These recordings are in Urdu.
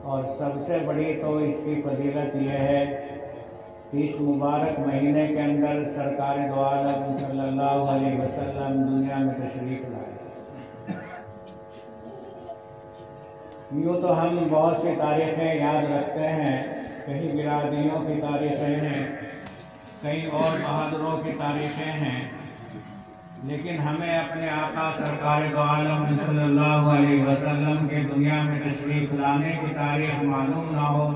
اور سب سے بڑی تو اس کی فضیلت یہ ہے کہ اس مبارک مہینے کے اندر سرکار دو عالم صلی اللہ علیہ وسلم دنیا میں تشریف لائے۔ یوں تو ہم بہت سی تاریخیں یاد رکھتے ہیں، کئی برادریوں کی تاریخیں ہیں، کئی اور بہادروں کی تاریخیں ہیں، لیکن ہمیں اپنے آقا سرکار دو عالم صلی اللہ علیہ وسلم کے دنیا میں تشریف لانے کی تاریخ معلوم نہ ہو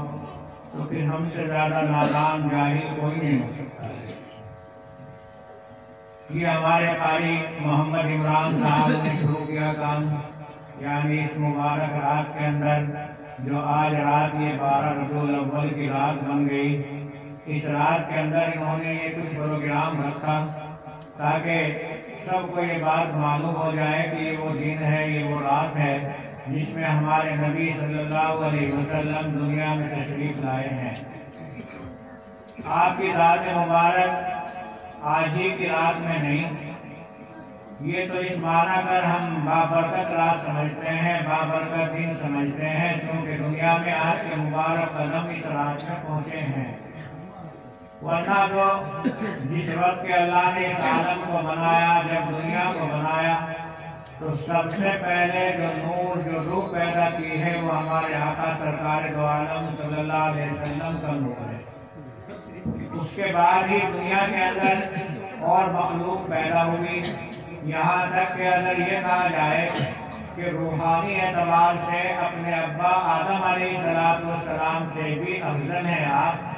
تو پھر ہم سے زیادہ نادان جاہل کوئی نہیں ہو سکتا ہے۔ یہ ہمارے قاری محمد عمران صاحب نے شروع کیا کام، یعنی اس مبارک رات کے اندر جو آج رات یہ 12 ربیع الاول کی رات بن گئی، اس رات کے اندر انہوں نے یہ کچھ پروگرام رکھا تاکہ سب کو یہ بات معلوم ہو جائے کہ یہ وہ دن ہے، یہ وہ رات ہے جس میں ہمارے نبی صلی اللہ علیہ وسلم دنیا میں تشریف لائے ہیں۔ آپ کی ذات مبارک آج ہی کی رات میں نہیں، یہ تو اس معنی کر ہم بابرکت رات سمجھتے ہیں، بابرکت دن سمجھتے ہیں، کیونکہ دنیا میں آج کے مبارک قدم اس رات میں پہنچے ہیں۔ ورنہ تو جس وقت کہ اللہ نے اس عالم کو بنایا، جب دنیا کو بنایا تو سب سے پہلے جو نور، جو روح پیدا کی ہے وہ ہمارے آقا سرکار دو عالم صلی اللہ علیہ وسلم کا نور ہے۔ اس کے بعد ہی دنیا کے اندر اور مخلوق پیدا ہوئی، یہاں تک کہ اگر یہ کہا جائے کہ روحانی اعتبار سے اپنے ابا آدم علیہ السلام سے بھی افضل ہیں آپ،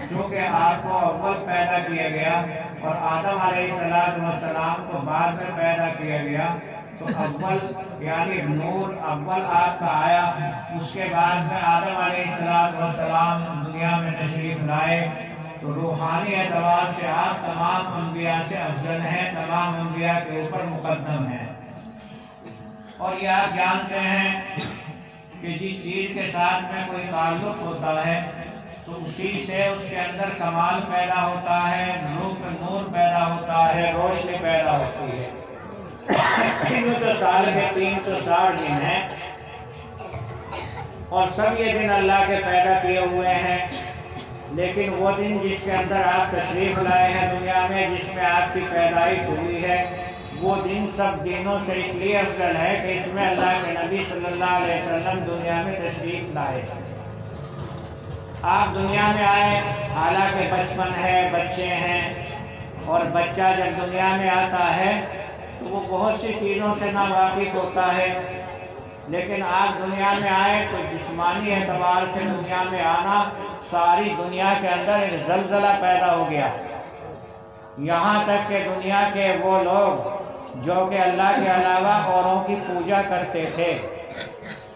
کیونکہ آپ کو اول پیدا کیا گیا اور آدم علیہ السلام کو بعد میں پیدا کیا گیا، تو اول یعنی نور اول آپ کا آیا، اس کے بعد میں آدم علیہ السلام دنیا میں تشریف لائے، تو روحانی اعتبار سے آپ تمام انبیاء سے افضل ہیں، تمام انبیاء کے اوپر مقدم ہیں۔ اور یہ آپ جانتے ہیں کہ جس چیز کے ساتھ میں کوئی تعلق ہوتا ہے تو اسی سے اس کے اندر کمال پیدا ہوتا ہے، نور پیدا ہوتا ہے، روشنی پیدا ہوتی ہے۔ تو سال کے 360 دن ہیں اور سب یہ دن اللہ کے پیدا کیے ہوئے ہیں، لیکن وہ دن جس کے اندر آپ تشریف لائے ہیں دنیا میں، جس میں آپ کی پیدائش ہوئی ہے، وہ دن سب دنوں سے اس لیے افضل ہے کہ اس میں اللہ کے نبی صلی اللہ علیہ وسلم دنیا میں تشریف لائے۔ آپ دنیا میں آئے، حالانکہ بچپن ہے، بچے ہیں، اور بچہ جب دنیا میں آتا ہے تو وہ بہت سی چیزوں سے ناواقف ہوتا ہے، لیکن آپ دنیا میں آئے تو جسمانی اعتبار سے دنیا میں آنا، ساری دنیا کے اندر ایک زلزلہ پیدا ہو گیا، یہاں تک کہ دنیا کے وہ لوگ جو کہ اللہ کے علاوہ اوروں کی پوجا کرتے تھے،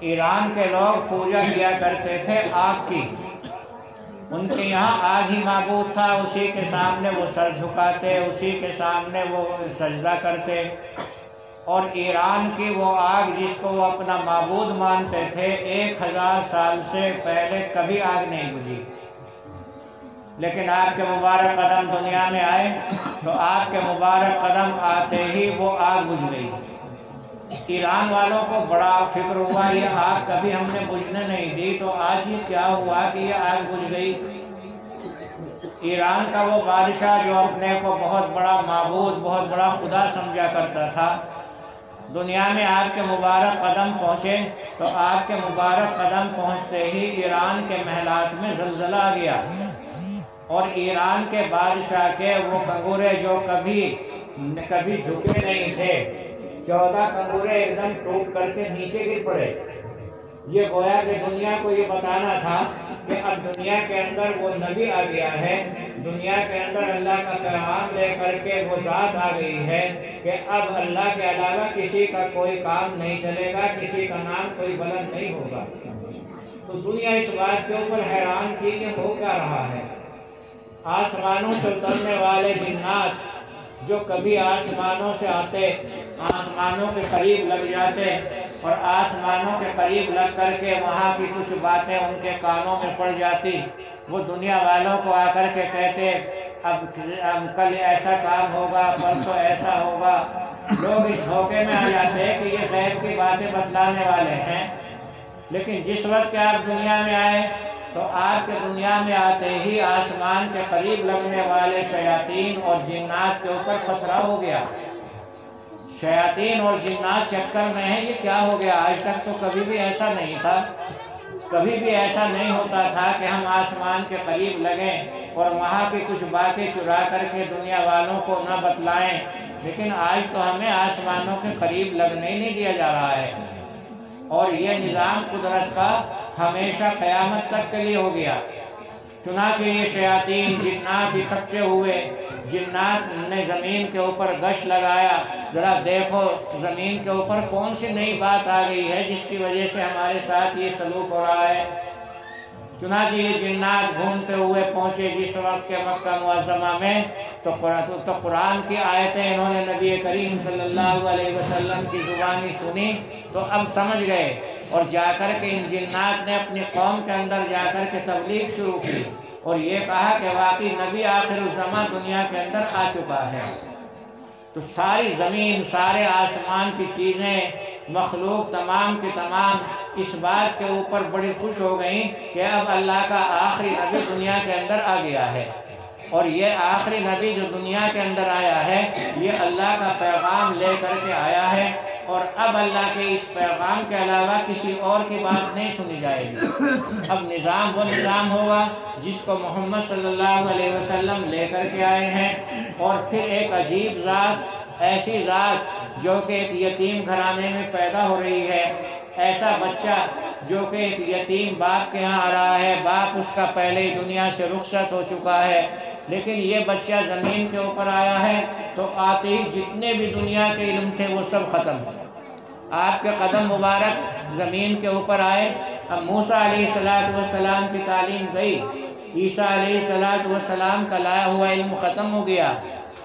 ایران کے لوگ پوجا کیا کرتے تھے آگ کی، ان کے یہاں آگ ہی معبود تھا، اسی کے سامنے وہ سر جھکاتے، اسی کے سامنے وہ سجدہ کرتے، اور ایران کی وہ آگ جس کو وہ اپنا معبود مانتے تھے، 1000 سال سے پہلے کبھی آگ نہیں بجھی، لیکن آپ کے مبارک قدم دنیا میں آئے تو آپ کے مبارک قدم آتے ہی وہ آگ بجھ گئی۔ ایران والوں کو بڑا فکر ہوا، یہ آگ کبھی ہم نے بجھنے نہیں دی، تو آج یہ کیا ہوا کہ یہ آگ بجھ گئی۔ ایران کا وہ بادشاہ جو اپنے کو بہت بڑا معبود، بہت بڑا خدا سمجھا کرتا تھا، دنیا میں آپ کے مبارک قدم پہنچے تو آپ کے مبارک قدم پہنچتے ہی ایران کے محلات میں زلزلہ آ گیا، اور ایران کے بادشاہ کے وہ کنگورے جو کبھی جھکے نہیں تھے، 14 کنگورے ایک دم ٹوٹ کر کے نیچے گر پڑے۔ یہ گویا کہ دنیا کو یہ بتانا تھا کہ اب دنیا کے اندر وہ نبی آ گیا ہے، دنیا کے اندر اللہ کا پیغام لے کر کے وہ ذات آ گئی ہے کہ اب اللہ کے علاوہ کسی کا کوئی کام نہیں چلے گا، کسی کا نام کوئی بلند نہیں ہوگا۔ تو دنیا اس بات کے اوپر حیران تھی کہ ہو کیا رہا ہے۔ آسمانوں سے اترنے والے جنات جو کبھی آسمانوں سے آتے، آسمانوں کے قریب لگ جاتے اور آسمانوں کے قریب لگ کر کے وہاں کی کچھ باتیں ان کے کانوں میں پڑ جاتی، وہ دنیا والوں کو آ کر کے کہتے اب کل ایسا کام ہوگا، پرسوں ایسا ہوگا۔ لوگ اس دھوکے میں آ جاتے کہ یہ غیب کی باتیں بتلانے والے ہیں، لیکن جس وقت کہ آپ دنیا میں آئے تو آپ کے دنیا میں آتے ہی آسمان کے قریب لگنے والے شیاطین اور جنات کے اوپر پتھرا ہو گیا۔ شیاطین اور جنات چکر میں ہیں، یہ کیا ہو گیا؟ آج تک تو کبھی بھی ایسا نہیں تھا، کبھی بھی ایسا نہیں ہوتا تھا کہ ہم آسمان کے قریب لگیں اور وہاں کی کچھ باتیں چرا کر کے دنیا والوں کو نہ بتلائیں، لیکن آج تو ہمیں آسمانوں کے قریب لگنے ہی نہیں دیا جا رہا ہے۔ اور یہ نظام قدرت کا ہمیشہ قیامت تک کے لیے ہو گیا۔ چنانچہ یہ شیاطین جنات اکٹھے ہوئے، جنات نے زمین کے اوپر گشت لگایا، ذرا دیکھو زمین کے اوپر کون سی نئی بات آ گئی ہے جس کی وجہ سے ہمارے ساتھ یہ سلوک ہو رہا ہے۔ چنانچہ یہ جنات گھومتے ہوئے پہنچے جس وقت کے مکہ معظمہ میں، تو قرآن کی آیتیں انہوں نے نبی کریم صلی اللہ علیہ وسلم کی زبانی سنی تو اب سمجھ گئے، اور جا کر کے ان جنات نے اپنی قوم کے اندر جا کر کے تبلیغ شروع کی اور یہ کہا کہ واقعی نبی آخر الزمان دنیا کے اندر آ چکا ہے۔ تو ساری زمین، سارے آسمان کی چیزیں، مخلوق تمام کی تمام اس بات کے اوپر بڑی خوش ہو گئیں کہ اب اللہ کا آخری نبی دنیا کے اندر آ گیا ہے، اور یہ آخری نبی جو دنیا کے اندر آیا ہے یہ اللہ کا پیغام لے کر کے آیا ہے، اور اب اللہ کے اس پیغام کے علاوہ کسی اور کی بات نہیں سنی جائے گی۔ اب نظام وہ نظام ہوگا جس کو محمد صلی اللہ علیہ وسلم لے کر کے آئے ہیں، اور پھر ایک عجیب ذات، ایسی ذات جو کہ ایک یتیم گھرانے میں پیدا ہو رہی ہے، ایسا بچہ جو کہ ایک یتیم باپ کے ہاں آ رہا ہے، باپ اس کا پہلے ہی دنیا سے رخصت ہو چکا ہے، لیکن یہ بچہ زمین کے اوپر آیا ہے تو آتے ہی جتنے بھی دنیا کے علم تھے وہ سب ختم۔ آپ کے قدم مبارک زمین کے اوپر آئے، اب موسیٰ علیہ السلام کی تعلیم گئی، عیسیٰ علیہ السلام کا لایا ہوا علم ختم ہو گیا۔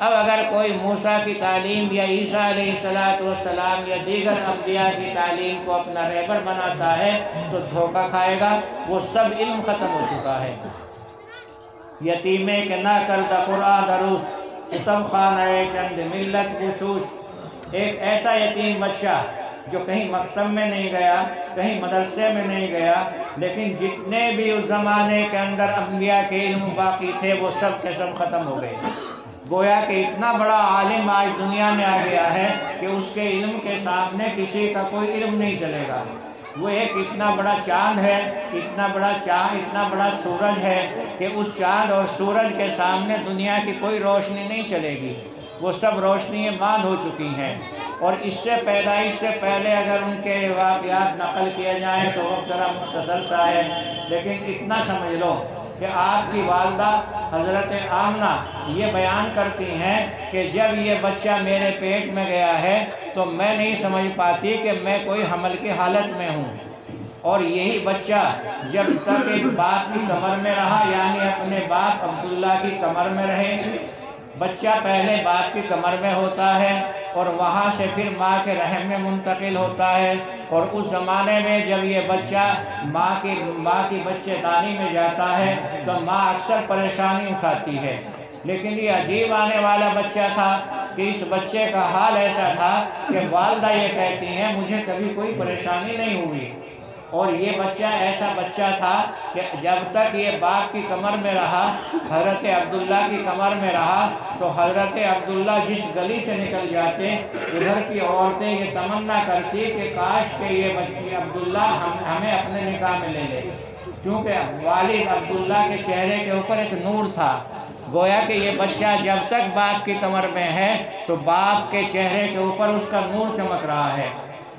اب اگر کوئی موسیٰ کی تعلیم یا عیسیٰ علیہ السلام یا دیگر انبیاء کی تعلیم کو اپنا رہبر بناتا ہے تو دھوکہ کھائے گا، وہ سب علم ختم ہو چکا ہے۔ یتیمے کے نہ کردہ قرآن دروس، کتب خانہ چند ملت گشوش، ایک ایسا یتیم بچہ جو کہیں مکتب میں نہیں گیا، کہیں مدرسے میں نہیں گیا، لیکن جتنے بھی اس زمانے کے اندر انبیاء کے علم باقی تھے وہ سب کے سب ختم ہو گئے۔ گویا کہ اتنا بڑا عالم آج دنیا میں آ گیا ہے کہ اس کے علم کے سامنے کسی کا کوئی علم نہیں چلے گا۔ وہ ایک اتنا بڑا چاند ہے، اتنا بڑا سورج ہے کہ اس چاند اور سورج کے سامنے دنیا کی کوئی روشنی نہیں چلے گی، وہ سب روشنییں ماند ہو چکی ہیں۔ اور اس سے پیدائش سے پہلے اگر ان کے واقعات نقل کیے جائیں تو وہ ذرا مختصر سا ہے، لیکن اتنا سمجھ لو کہ آپ کی والدہ حضرت آمنہ یہ بیان کرتی ہیں کہ جب یہ بچہ میرے پیٹ میں گیا ہے تو میں نہیں سمجھ پاتی کہ میں کوئی حمل کی حالت میں ہوں، اور یہی بچہ جب تک ایک باپ کی کمر میں رہا، یعنی اپنے باپ عبداللہ کی کمر میں رہے، بچہ پہلے باپ کی کمر میں ہوتا ہے اور وہاں سے پھر ماں کے رحم میں منتقل ہوتا ہے، اور اس زمانے میں جب یہ بچہ ماں کی بچے دانی میں جاتا ہے تو ماں اکثر پریشانی اٹھاتی ہے، لیکن یہ عجیب آنے والا بچہ تھا کہ اس بچے کا حال ایسا تھا کہ والدہ یہ کہتی ہیں مجھے کبھی کوئی پریشانی نہیں ہوئی، اور یہ بچہ ایسا بچہ تھا کہ جب تک یہ باپ کی کمر میں رہا، حضرت عبداللہ کی کمر میں رہا، تو حضرت عبداللہ جس گلی سے نکل جاتے ادھر کی عورتیں یہ تمنا کرتی کہ کاش کہ یہ بچی عبداللہ ہمیں اپنے نکاح میں لے لے، کیونکہ والد عبداللہ کے چہرے کے اوپر ایک نور تھا۔ گویا کہ یہ بچہ جب تک باپ کی کمر میں ہے تو باپ کے چہرے کے اوپر اس کا نور چمک رہا ہے،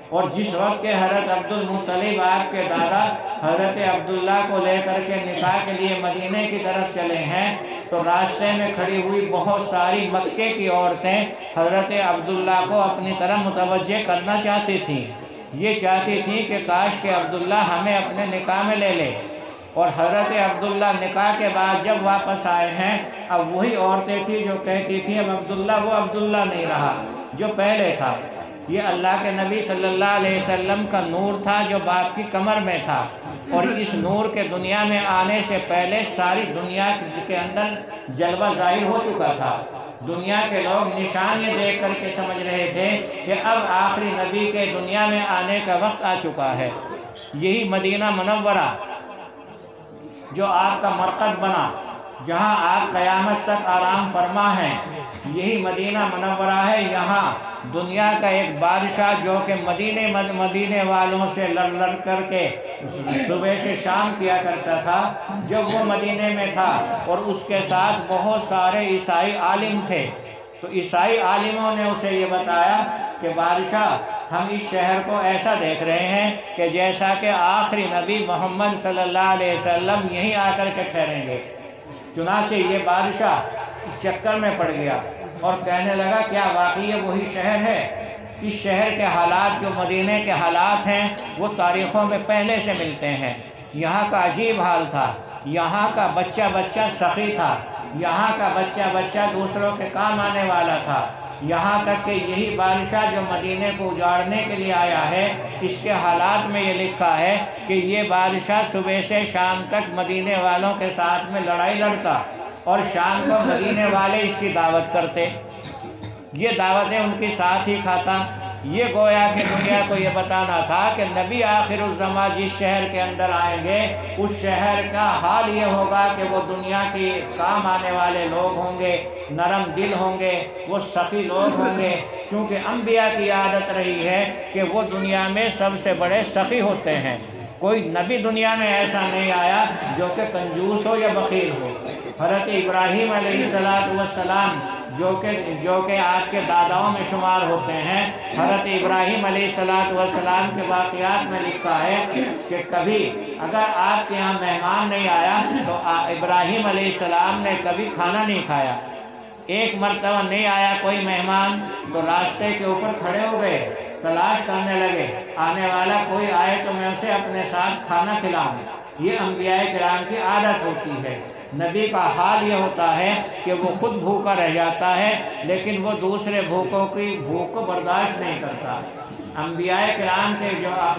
اور جس وقت کے حضرت عبدالمطلب آپ کے دادا حضرت عبداللہ کو لے کر کے نکاح کے لیے مدینے کی طرف چلے ہیں تو راستے میں کھڑی ہوئی بہت ساری مکے کی عورتیں حضرت عبداللہ کو اپنی طرف متوجہ کرنا چاہتی تھیں، یہ چاہتی تھیں کہ کاش کہ عبداللہ ہمیں اپنے نکاح میں لے لے، اور حضرت عبداللہ نکاح کے بعد جب واپس آئے ہیں اب وہی عورتیں تھیں جو کہتی تھیں اب عبداللہ وہ عبداللہ نہیں رہا جو پہلے تھا۔ یہ اللہ کے نبی صلی اللہ علیہ وسلم کا نور تھا جو باپ کی کمر میں تھا، اور اس نور کے دنیا میں آنے سے پہلے ساری دنیا کے اندر جلوہ ظاہر ہو چکا تھا۔ دنیا کے لوگ نشان یہ دیکھ کر کے سمجھ رہے تھے کہ اب آخری نبی کے دنیا میں آنے کا وقت آ چکا ہے۔ یہی مدینہ منورہ جو آپ کا مرکز بنا، جہاں آپ قیامت تک آرام فرما ہیں، یہی مدینہ منورہ ہے۔ یہاں دنیا کا ایک بادشاہ جو کہ مدینے والوں سے لڑ کر کے صبح سے شام کیا کرتا تھا، جب وہ مدینے میں تھا اور اس کے ساتھ بہت سارے عیسائی عالم تھے، تو عیسائی عالموں نے اسے یہ بتایا کہ بادشاہ، ہم اس شہر کو ایسا دیکھ رہے ہیں کہ جیسا کہ آخری نبی محمد صلی اللہ علیہ وسلم یہیں آ کر کے ٹھہریں گے۔ چنانچہ یہ بادشاہ چکر میں پڑ گیا اور کہنے لگا کیا واقعی یہ وہی شہر ہے؟ اس شہر کے حالات جو مدینے کے حالات ہیں وہ تاریخوں میں پہلے سے ملتے ہیں۔ یہاں کا عجیب حال تھا، یہاں کا بچہ بچہ سخی تھا، یہاں کا بچہ بچہ دوسروں کے کام آنے والا تھا، یہاں تک کہ یہی بادشاہ جو مدینے کو اجاڑنے کے لیے آیا ہے، اس کے حالات میں یہ لکھا ہے کہ یہ بادشاہ صبح سے شام تک مدینے والوں کے ساتھ میں لڑائی لڑتا اور شام کو مدینے والے اس کی دعوت کرتے، یہ دعوتیں ان کے ساتھ ہی کھاتا۔ یہ گویا کہ دنیا کو یہ بتانا تھا کہ نبی آخر الزماں جس شہر کے اندر آئیں گے، اس شہر کا حال یہ ہوگا کہ وہ دنیا کی کام آنے والے لوگ ہوں گے، نرم دل ہوں گے، وہ سخی لوگ ہوں گے، کیونکہ انبیاء کی عادت رہی ہے کہ وہ دنیا میں سب سے بڑے سخی ہوتے ہیں۔ کوئی نبی دنیا میں ایسا نہیں آیا جو کہ کنجوس ہو یا بخیل ہو۔ حضرت ابراہیم علیہ السلام جو کہ آپ کے داداؤں میں شمار ہوتے ہیں، حضرت ابراہیم علیہ السلام کے واقعات میں لکھا ہے کہ کبھی اگر آپ کے یہاں مہمان نہیں آیا تو ابراہیم علیہ السلام نے کبھی کھانا نہیں کھایا۔ ایک مرتبہ نہیں آیا کوئی مہمان تو راستے کے اوپر کھڑے ہو گئے، تلاش کرنے لگے، آنے والا کوئی آئے تو میں اسے اپنے ساتھ کھانا کھلاؤں۔ یہ انبیاء کرام کی عادت ہوتی ہے۔ نبی کا حال یہ ہوتا ہے کہ وہ خود بھوکا رہ جاتا ہے لیکن وہ دوسرے بھوکوں کی بھوک کو برداشت نہیں کرتا۔ انبیاء کرام کے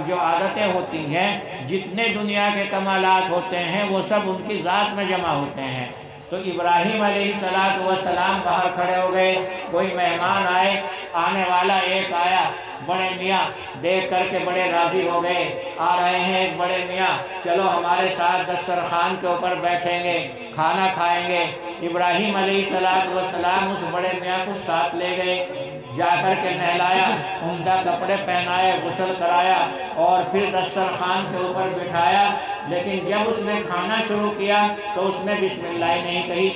جو عادتیں ہوتی ہیں، جتنے دنیا کے کمالات ہوتے ہیں وہ سب ان کی ذات میں جمع ہوتے ہیں۔ تو ابراہیم علیہ السلام باہر کھڑے ہو گئے، کوئی مہمان آئے، آنے والا ایک آیا، بڑے میاں دیکھ کر کے بڑے راضی ہو گئے، آ رہے ہیں ایک بڑے میاں، چلو ہمارے ساتھ دسترخوان کے اوپر بیٹھیں گے، کھانا کھائیں گے۔ ابراہیم علیہ السلام اس بڑے میاں کو ساتھ لے گئے، جا کر کے نہلایا، عمدہ کپڑے پہنائے، غسل کرایا اور پھر دسترخوان کے اوپر بٹھایا۔ لیکن جب اس نے کھانا شروع کیا تو اس نے بسم اللہ نہیں کہی۔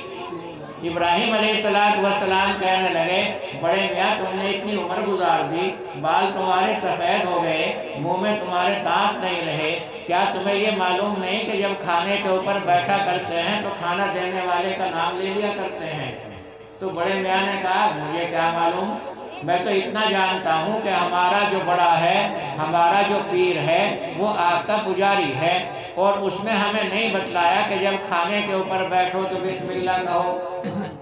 ابراہیم علیہ السلام کہنے لگے، بڑے میاں تم نے اتنی عمر گزار دی، بال تمہارے سفید ہو گئے، منہ میں تمہارے دانت نہیں رہے، کیا تمہیں یہ معلوم نہیں کہ جب کھانے کے اوپر بیٹھا کرتے ہیں تو کھانا دینے والے کا نام لے لیا کرتے ہیں؟ تو بڑے میاں نے کہا، مجھے کیا معلوم، میں تو اتنا جانتا ہوں کہ ہمارا جو بڑا ہے، ہمارا جو پیر ہے، وہ آگ کا پجاری ہے، اور اس نے ہمیں نہیں بتلایا کہ جب کھانے کے اوپر بیٹھو تو بسم اللہ کہو۔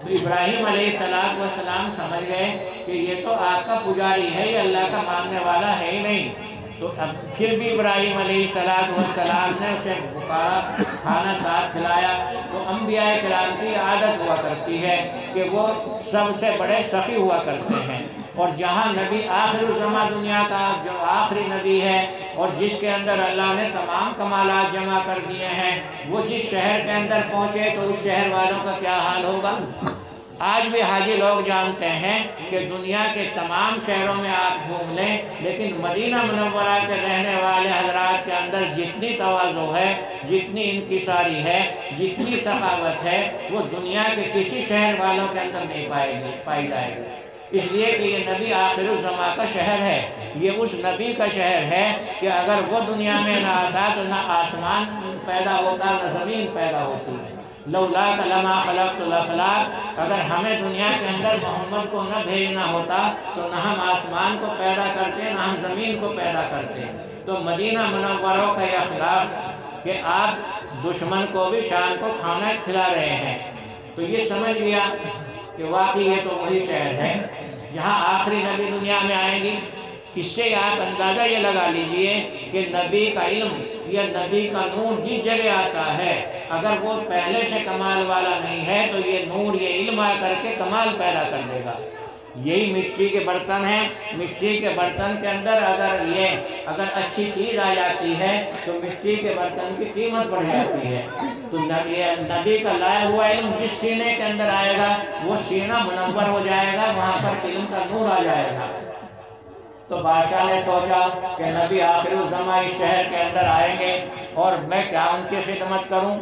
تو ابراہیم علیہ السلام سمجھ گئے کہ یہ تو آگ کا پجاری ہے، یہ اللہ کا ماننے والا ہے ہی نہیں۔ تو اب پھر بھی ابراہیم علیہ السلام نے اسے پکارا، کھانا ساتھ کھلایا۔ تو انبیاء کرام کی عادت ہوا کرتی ہے کہ وہ سب سے بڑے سخی ہوا کرتے ہیں، اور جہاں نبی آخر الزماں دنیا کا جو آخری نبی ہے اور جس کے اندر اللہ نے تمام کمالات جمع کر دیے ہیں، وہ جس شہر کے اندر پہنچے تو اس شہر والوں کا کیا حال ہوگا؟ آج بھی حاجی لوگ جانتے ہیں کہ دنیا کے تمام شہروں میں آپ گھوم لیں، لیکن مدینہ منورہ کے رہنے والے حضرات کے اندر جتنی تواضع ہے، جتنی انکساری ہے، جتنی سخاوت ہے، وہ دنیا کے کسی شہر والوں کے اندر نہیں پائی جائے گی۔ اس لیے کہ یہ نبی آخر الزماں کا شہر ہے، یہ اس نبی کا شہر ہے کہ اگر وہ دنیا میں نہ آتا تو نہ آسمان پیدا ہوتا نہ زمین پیدا ہوتی۔ لولاک لما خلقت الافلاک، اگر ہمیں دنیا کے اندر محمد کو نہ بھیجنا ہوتا تو نہ ہم آسمان کو پیدا کرتے نہ ہم زمین کو پیدا کرتے۔ تو مدینہ منورہ کا یہ اخلاق کہ آپ دشمن کو بھی شام کو کھانا کھلا رہے ہیں، تو یہ سمجھ لیا کہ واقعی یہ تو وہی شہر ہے جہاں آخری نبی دنیا میں آئیں گی۔ اس سے آپ اندازہ یہ لگا لیجئے کہ نبی کا علم یا نبی کا نور جس جگہ آتا ہے، اگر وہ پہلے سے کمال والا نہیں ہے تو یہ نور، یہ علم آ کر کے کمال پیدا کر دے گا۔ یہی مٹی کے برتن ہیں، مٹی کے برتن کے اندر اگر اچھی چیز آ جاتی ہے تو مٹی کے برتن کی قیمت بڑھ جاتی ہے۔ تو نبی کا لایا ہوا علم جس سینے کے اندر آئے گا وہ سینہ منور ہو جائے گا، وہاں پر علم کا نور آ جائے گا۔ تو بادشاہ نے سوچا کہ نبی آخر الزماں اس شہر کے اندر آئیں گے اور میں کیا ان کی خدمت کروں،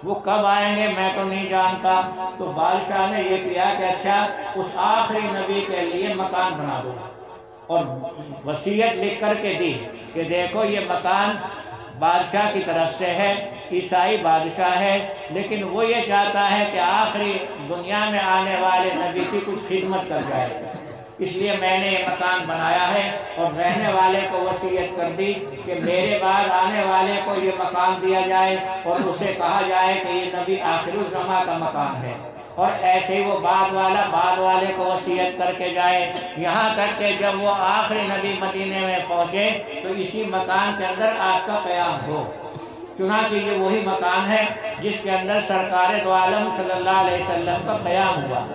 وہ کب آئیں گے میں تو نہیں جانتا۔ تو بادشاہ نے یہ کیا کہ اچھا اس آخری نبی کے لیے مکان بنا دو، اور وصیت لکھ کر کے دی کہ دیکھو یہ مکان بادشاہ کی طرف سے ہے، عیسائی بادشاہ ہے، لیکن وہ یہ چاہتا ہے کہ آخری دنیا میں آنے والے نبی کی کچھ خدمت کر جائے، اس لیے میں نے یہ مکان بنایا ہے اور رہنے والے کو وصیت کر دی کہ میرے بعد آنے والے کو یہ مکان دیا جائے اور اسے کہا جائے کہ یہ نبی آخر الزماں کا مکان ہے، اور ایسے ہی وہ بعد والے کو وصیت کر کے جائے، یہاں تک کہ جب وہ آخری نبی مدینے میں پہنچے تو اسی مکان کے اندر آپ کا قیام ہو۔ چنانچہ یہ وہی مکان ہے جس کے اندر سرکار دو عالم صلی اللہ علیہ وسلم کا قیام ہوا۔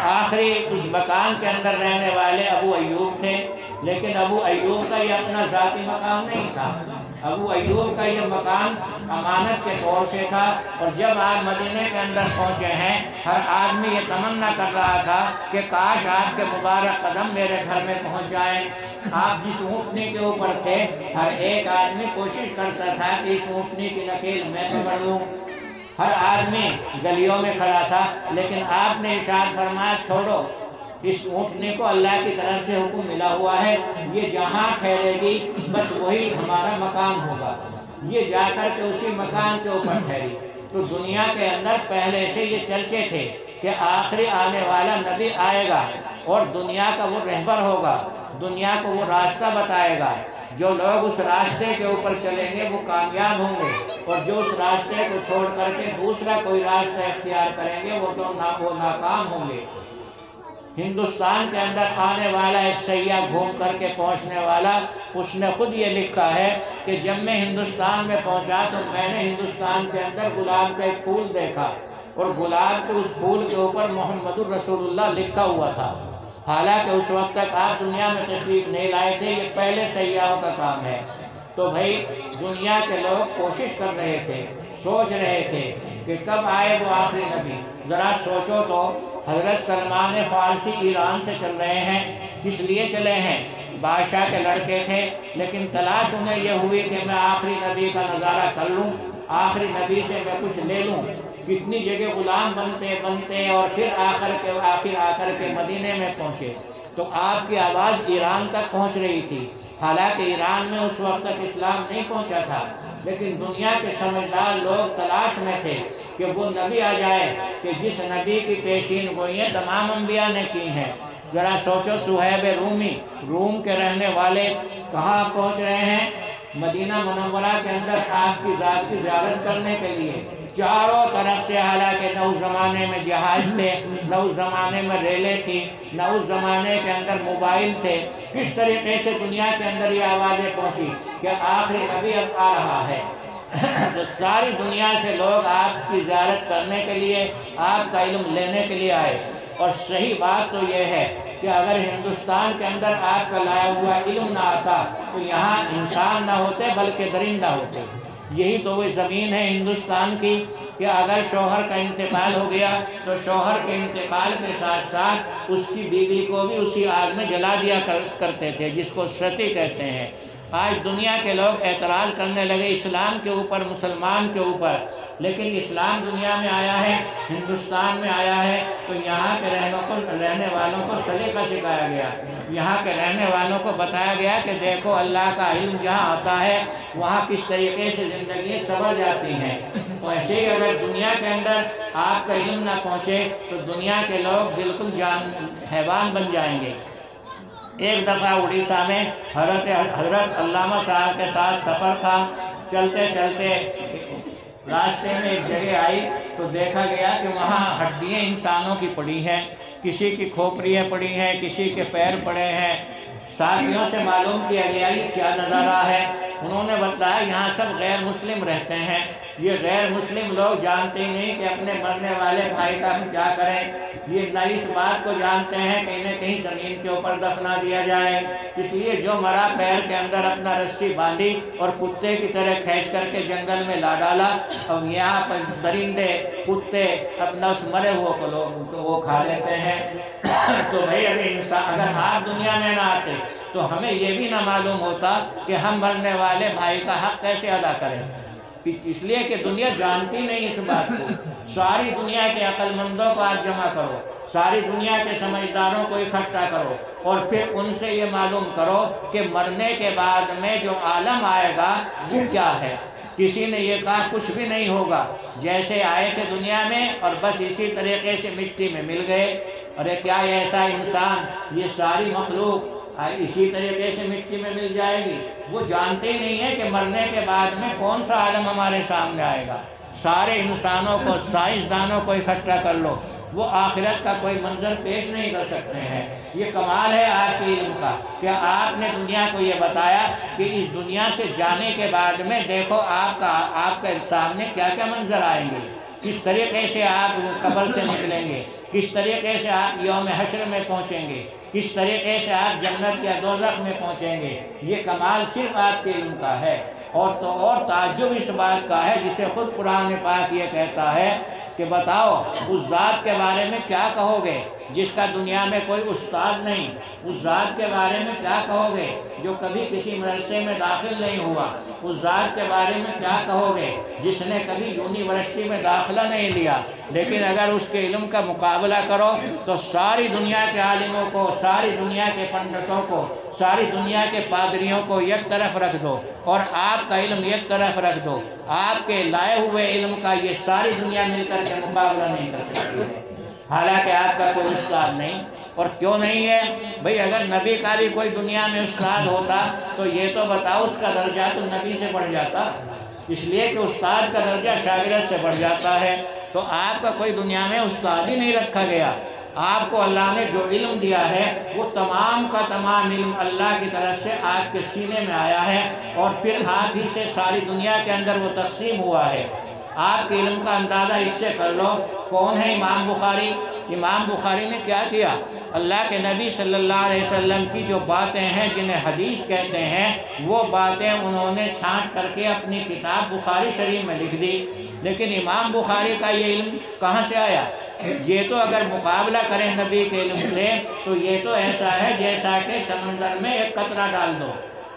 آخری اس مکان کے اندر رہنے والے ابو ایوب تھے، لیکن ابو ایوب کا یہ اپنا ذاتی مکان نہیں تھا، ابو ایوب کا یہ مکان امانت کے طور سے تھا، اور جب آپ مدینے کے اندر پہنچے ہیں ہر آدمی یہ تمنا کر رہا تھا کہ کاش آپ کے مبارک قدم میرے گھر میں پہنچ جائیں۔ آپ جس اونٹنی کے اوپر تھے ہر ایک آدمی کوشش کرتا تھا کہ اس اونٹنی کی نکیل میں پکڑ لوں، ہر آدمی گلیوں میں کھڑا تھا، لیکن آپ نے ارشاد فرمایا چھوڑو، اس اونٹنی کو اللہ کی طرف سے حکم ملا ہوا ہے، یہ جہاں ٹھہرے گی بس وہی ہمارا مقام ہوگا، یہ جا کر کے اسی مکان کے اوپر ٹھہری۔ تو دنیا کے اندر پہلے سے یہ چرچے تھے کہ آخری آنے والا نبی آئے گا اور دنیا کا وہ رہبر ہوگا، دنیا کو وہ راستہ بتائے گا، جو لوگ اس راستے کے اوپر چلیں گے وہ کامیاب ہوں گے، اور جو اس راستے کو چھوڑ کر کے دوسرا کوئی راستہ اختیار کریں گے وہ ناکام ہوں گے۔ ہندوستان کے اندر آنے والا ایک سیاح گھوم کر کے پہنچنے والا، اس نے خود یہ لکھا ہے کہ جب میں ہندوستان میں پہنچا تو میں نے ہندوستان کے اندر گلاب کا ایک پھول دیکھا، اور گلاب کے اس پھول کے اوپر محمد الرسول اللہ لکھا ہوا تھا، حالانکہ اس وقت تک آپ دنیا میں تشریف نہیں لائے تھے، یہ پہلے سیاحوں کا کام ہے۔ تو بھائی دنیا کے لوگ کوشش کر رہے تھے، سوچ رہے تھے کہ کب آئے وہ آخری نبی۔ ذرا سوچو تو حضرت سلمان فارسی ایران سے چل رہے ہیں، کس لیے چلے ہیں؟ بادشاہ کے لڑکے تھے، لیکن تلاش انہیں یہ ہوئی کہ میں آخری نبی کا نظارہ کر لوں، آخری نبی سے میں کچھ لے لوں۔ کتنی جگہ غلام بنتے اور پھر آخر آ کر کے مدینے میں پہنچے، تو آپ کی آواز ایران تک پہنچ رہی تھی، حالانکہ ایران میں اس وقت تک اسلام نہیں پہنچا تھا، لیکن دنیا کے سمجھدار لوگ تلاش میں تھے کہ وہ نبی آ جائے کہ جس نبی کی پیشین گوئیاں تمام انبیاء نے کی ہیں۔ ذرا سوچو صہیب رومی، روم کے رہنے والے کہاں پہنچ رہے ہیں؟ مدینہ منورہ کے اندر آپ کی ذات کی زیارت کرنے کے لیے، چاروں طرف سے، حالانکہ نہ اس زمانے میں جہاز تھے، نہ اس زمانے میں ریلیں تھی، نہ اس زمانے کے اندر موبائل تھے، کس طریقے سے دنیا کے اندر یہ آوازیں پہنچی کہ آخری نبی اب آ رہا ہے۔ تو ساری دنیا سے لوگ آپ کی زیارت کرنے کے لیے، آپ کا علم لینے کے لیے آئے۔ اور صحیح بات تو یہ ہے کہ اگر ہندوستان کے اندر آپ کا لایا ہوا علم نہ آتا تو یہاں انسان نہ ہوتے بلکہ درندہ ہوتے۔ یہی تو وہ زمین ہے ہندوستان کی کہ اگر شوہر کا انتقال ہو گیا تو شوہر کے انتقال کے ساتھ ساتھ اس کی بیوی کو بھی اسی آگ میں جلا دیا کرتے تھے، جس کو ستی کہتے ہیں۔ آج دنیا کے لوگ اعتراض کرنے لگے اسلام کے اوپر، مسلمان کے اوپر، لیکن اسلام دنیا میں آیا ہے، ہندوستان میں آیا ہے، تو یہاں کے رہنے والوں کو سلیقہ سکھایا گیا، یہاں کے رہنے والوں کو بتایا گیا کہ دیکھو اللہ کا علم جہاں آتا ہے وہاں کس طریقے سے زندگی سنور جاتی ہیں۔ ایسے ہی اگر دنیا کے اندر آپ کا علم نہ پہنچے تو دنیا کے لوگ بالکل حیوان بن جائیں گے۔ ایک دفعہ اڑیسہ میں حضرت علامہ صاحب کے ساتھ سفر تھا، چلتے چلتے راستے میں ایک جگہ آئی تو دیکھا گیا کہ وہاں ہڈیاں انسانوں کی پڑی ہیں، کسی کی کھوپڑیاں پڑی ہیں، کسی کے پیر پڑے ہیں۔ ساتھیوں سے معلوم کیا گیا یہ کیا نظارہ ہے، انہوں نے بتلایا یہاں سب غیر مسلم رہتے ہیں، یہ غیر مسلم لوگ جانتے ہی نہیں کہ اپنے مرنے والے بھائی کا ہم کیا کریں۔ یہ نہ اس بات کو جانتے ہیں کہ انہیں کہیں زمین کے اوپر دفنا دیا جائے، اس لیے جو مرا پیر کے اندر اپنا رسی باندھی اور کتے کی طرح کھینچ کر کے جنگل میں لا ڈالا، اور یہاں پر درندے کتے اپنا اس مرے ہوئے کو وہ کھا لیتے ہیں۔ تو بھائی اگر آپ دنیا میں نہ آتے تو ہمیں یہ بھی نہ معلوم ہوتا کہ ہم مرنے والے بھائی کا حق کیسے ادا کریں، اس لیے کہ دنیا جانتی نہیں اس بات کو۔ ساری دنیا کے عقل مندوں کو آپ جمع کرو، ساری دنیا کے سمجھداروں کو اکٹھا کرو، اور پھر ان سے یہ معلوم کرو کہ مرنے کے بعد میں جو عالم آئے گا وہ کیا ہے۔ کسی نے یہ کہا کچھ بھی نہیں ہوگا، جیسے آئے تھے دنیا میں اور بس اسی طریقے سے مٹی میں مل گئے۔ ارے کیا ایسا انسان، یہ ساری مخلوق اسی طریقے سے مٹی میں مل جائے گی؟ وہ جانتے ہی نہیں ہے کہ مرنے کے بعد میں کون سا عالم ہمارے سامنے آئے گا۔ سارے انسانوں کو، سائنسدانوں کو اکٹھا کر لو، وہ آخرت کا کوئی منظر پیش نہیں کر سکتے ہیں۔ یہ کمال ہے آپ کے علم کا کہ آپ نے دنیا کو یہ بتایا کہ اس دنیا سے جانے کے بعد میں دیکھو آپ کے سامنے کیا کیا منظر آئیں گے، کس طریقے سے آپ قبر سے نکلیں گے، کس طریقے سے آپ یوم حشر میں پہنچیں گے، کس طریقے سے آپ جنت یا دوزخ میں پہنچیں گے۔ یہ کمال صرف آپ کے علم کا ہے، اور تعجب اس بات کا ہے جسے خود قرآن پاک یہ کہتا ہے کہ بتاؤ اس ذات کے بارے میں کیا کہو گے جس کا دنیا میں کوئی استاد نہیں، اس ذات کے بارے میں کیا کہو گے جو کبھی کسی مدرسے میں داخل نہیں ہوا، اس ذات کے بارے میں کیا کہو گے جس نے کبھی یونیورسٹی میں داخلہ نہیں لیا، لیکن اگر اس کے علم کا مقابلہ کرو تو ساری دنیا کے عالموں کو، ساری دنیا کے پنڈتوں کو، ساری دنیا کے پادریوں کو یک طرف رکھ دو اور آپ کا علم یک طرف رکھ دو، آپ کے لائے ہوئے علم کا یہ ساری دنیا مل کر کے مقابلہ نہیں کر سکتی ہے، حالانکہ آپ کا کوئی استاد نہیں۔ اور کیوں نہیں ہے بھئی؟ اگر نبی کا بھی کوئی دنیا میں استاد ہوتا تو یہ تو بتاؤ اس کا درجہ تو نبی سے بڑھ جاتا، اس لیے کہ استاد کا درجہ شاگرد سے بڑھ جاتا ہے۔ تو آپ کا کوئی دنیا میں استاد ہی نہیں رکھا گیا۔ آپ کو اللہ نے جو علم دیا ہے وہ تمام کا تمام علم اللہ کی طرف سے آپ کے سینے میں آیا ہے، اور پھر آپ ہی سے ساری دنیا کے اندر وہ تقسیم ہوا ہے۔ آپ کے علم کا اندازہ اس سے کر لو، کون ہے امام بخاری؟ امام بخاری نے کیا کیا؟ اللہ کے نبی صلی اللہ علیہ وسلم کی جو باتیں ہیں جنہیں حدیث کہتے ہیں، وہ باتیں انہوں نے چھانٹ کر کے اپنی کتاب بخاری شریف میں لکھ دی۔ لیکن امام بخاری کا یہ علم کہاں سے آیا؟ یہ تو اگر مقابلہ کریں نبی کے علم سے تو یہ تو ایسا ہے جیسا کہ سمندر میں ایک قطرہ ڈال دو۔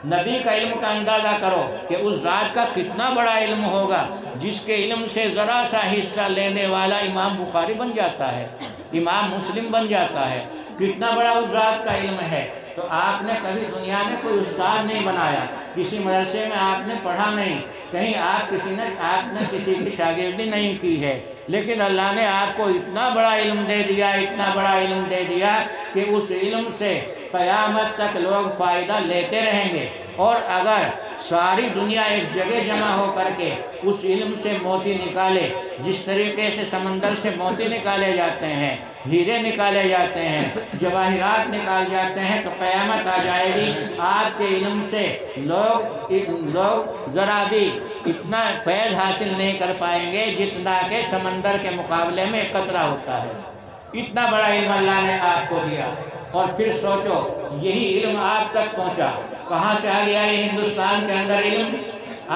نبی کا علم کا اندازہ کرو کہ اس ذات کا کتنا بڑا علم ہوگا جس کے علم سے ذرا سا حصہ لینے والا امام بخاری بن جاتا ہے، امام مسلم بن جاتا ہے۔ کتنا بڑا اس ذات کا علم ہے۔ تو آپ نے کبھی دنیا میں کوئی استاد نہیں بنایا، کسی مدرسے میں آپ نے پڑھا نہیں، کہیں آپ نے کسی کی شاگردی نہیں کی ہے، لیکن اللہ نے آپ کو اتنا بڑا علم دے دیا، اتنا بڑا علم دے دیا کہ اس علم سے قیامت تک لوگ فائدہ لیتے رہیں گے۔ اور اگر ساری دنیا ایک جگہ جمع ہو کر کے اس علم سے موتی نکالے، جس طریقے سے سمندر سے موتی نکالے جاتے ہیں، ہیرے نکالے جاتے ہیں، جواہرات نکال جاتے ہیں، تو قیامت آ جائے گی، آپ کے علم سے لوگ ذرا بھی اتنا فیض حاصل نہیں کر پائیں گے جتنا کہ سمندر کے مقابلے میں ایک قطرہ ہوتا ہے۔ اتنا بڑا علم اللہ نے آپ کو دیا، اور پھر سوچو یہی علم آپ تک پہنچا، کہاں سے آ گیا یہ ہندوستان کے اندر علم؟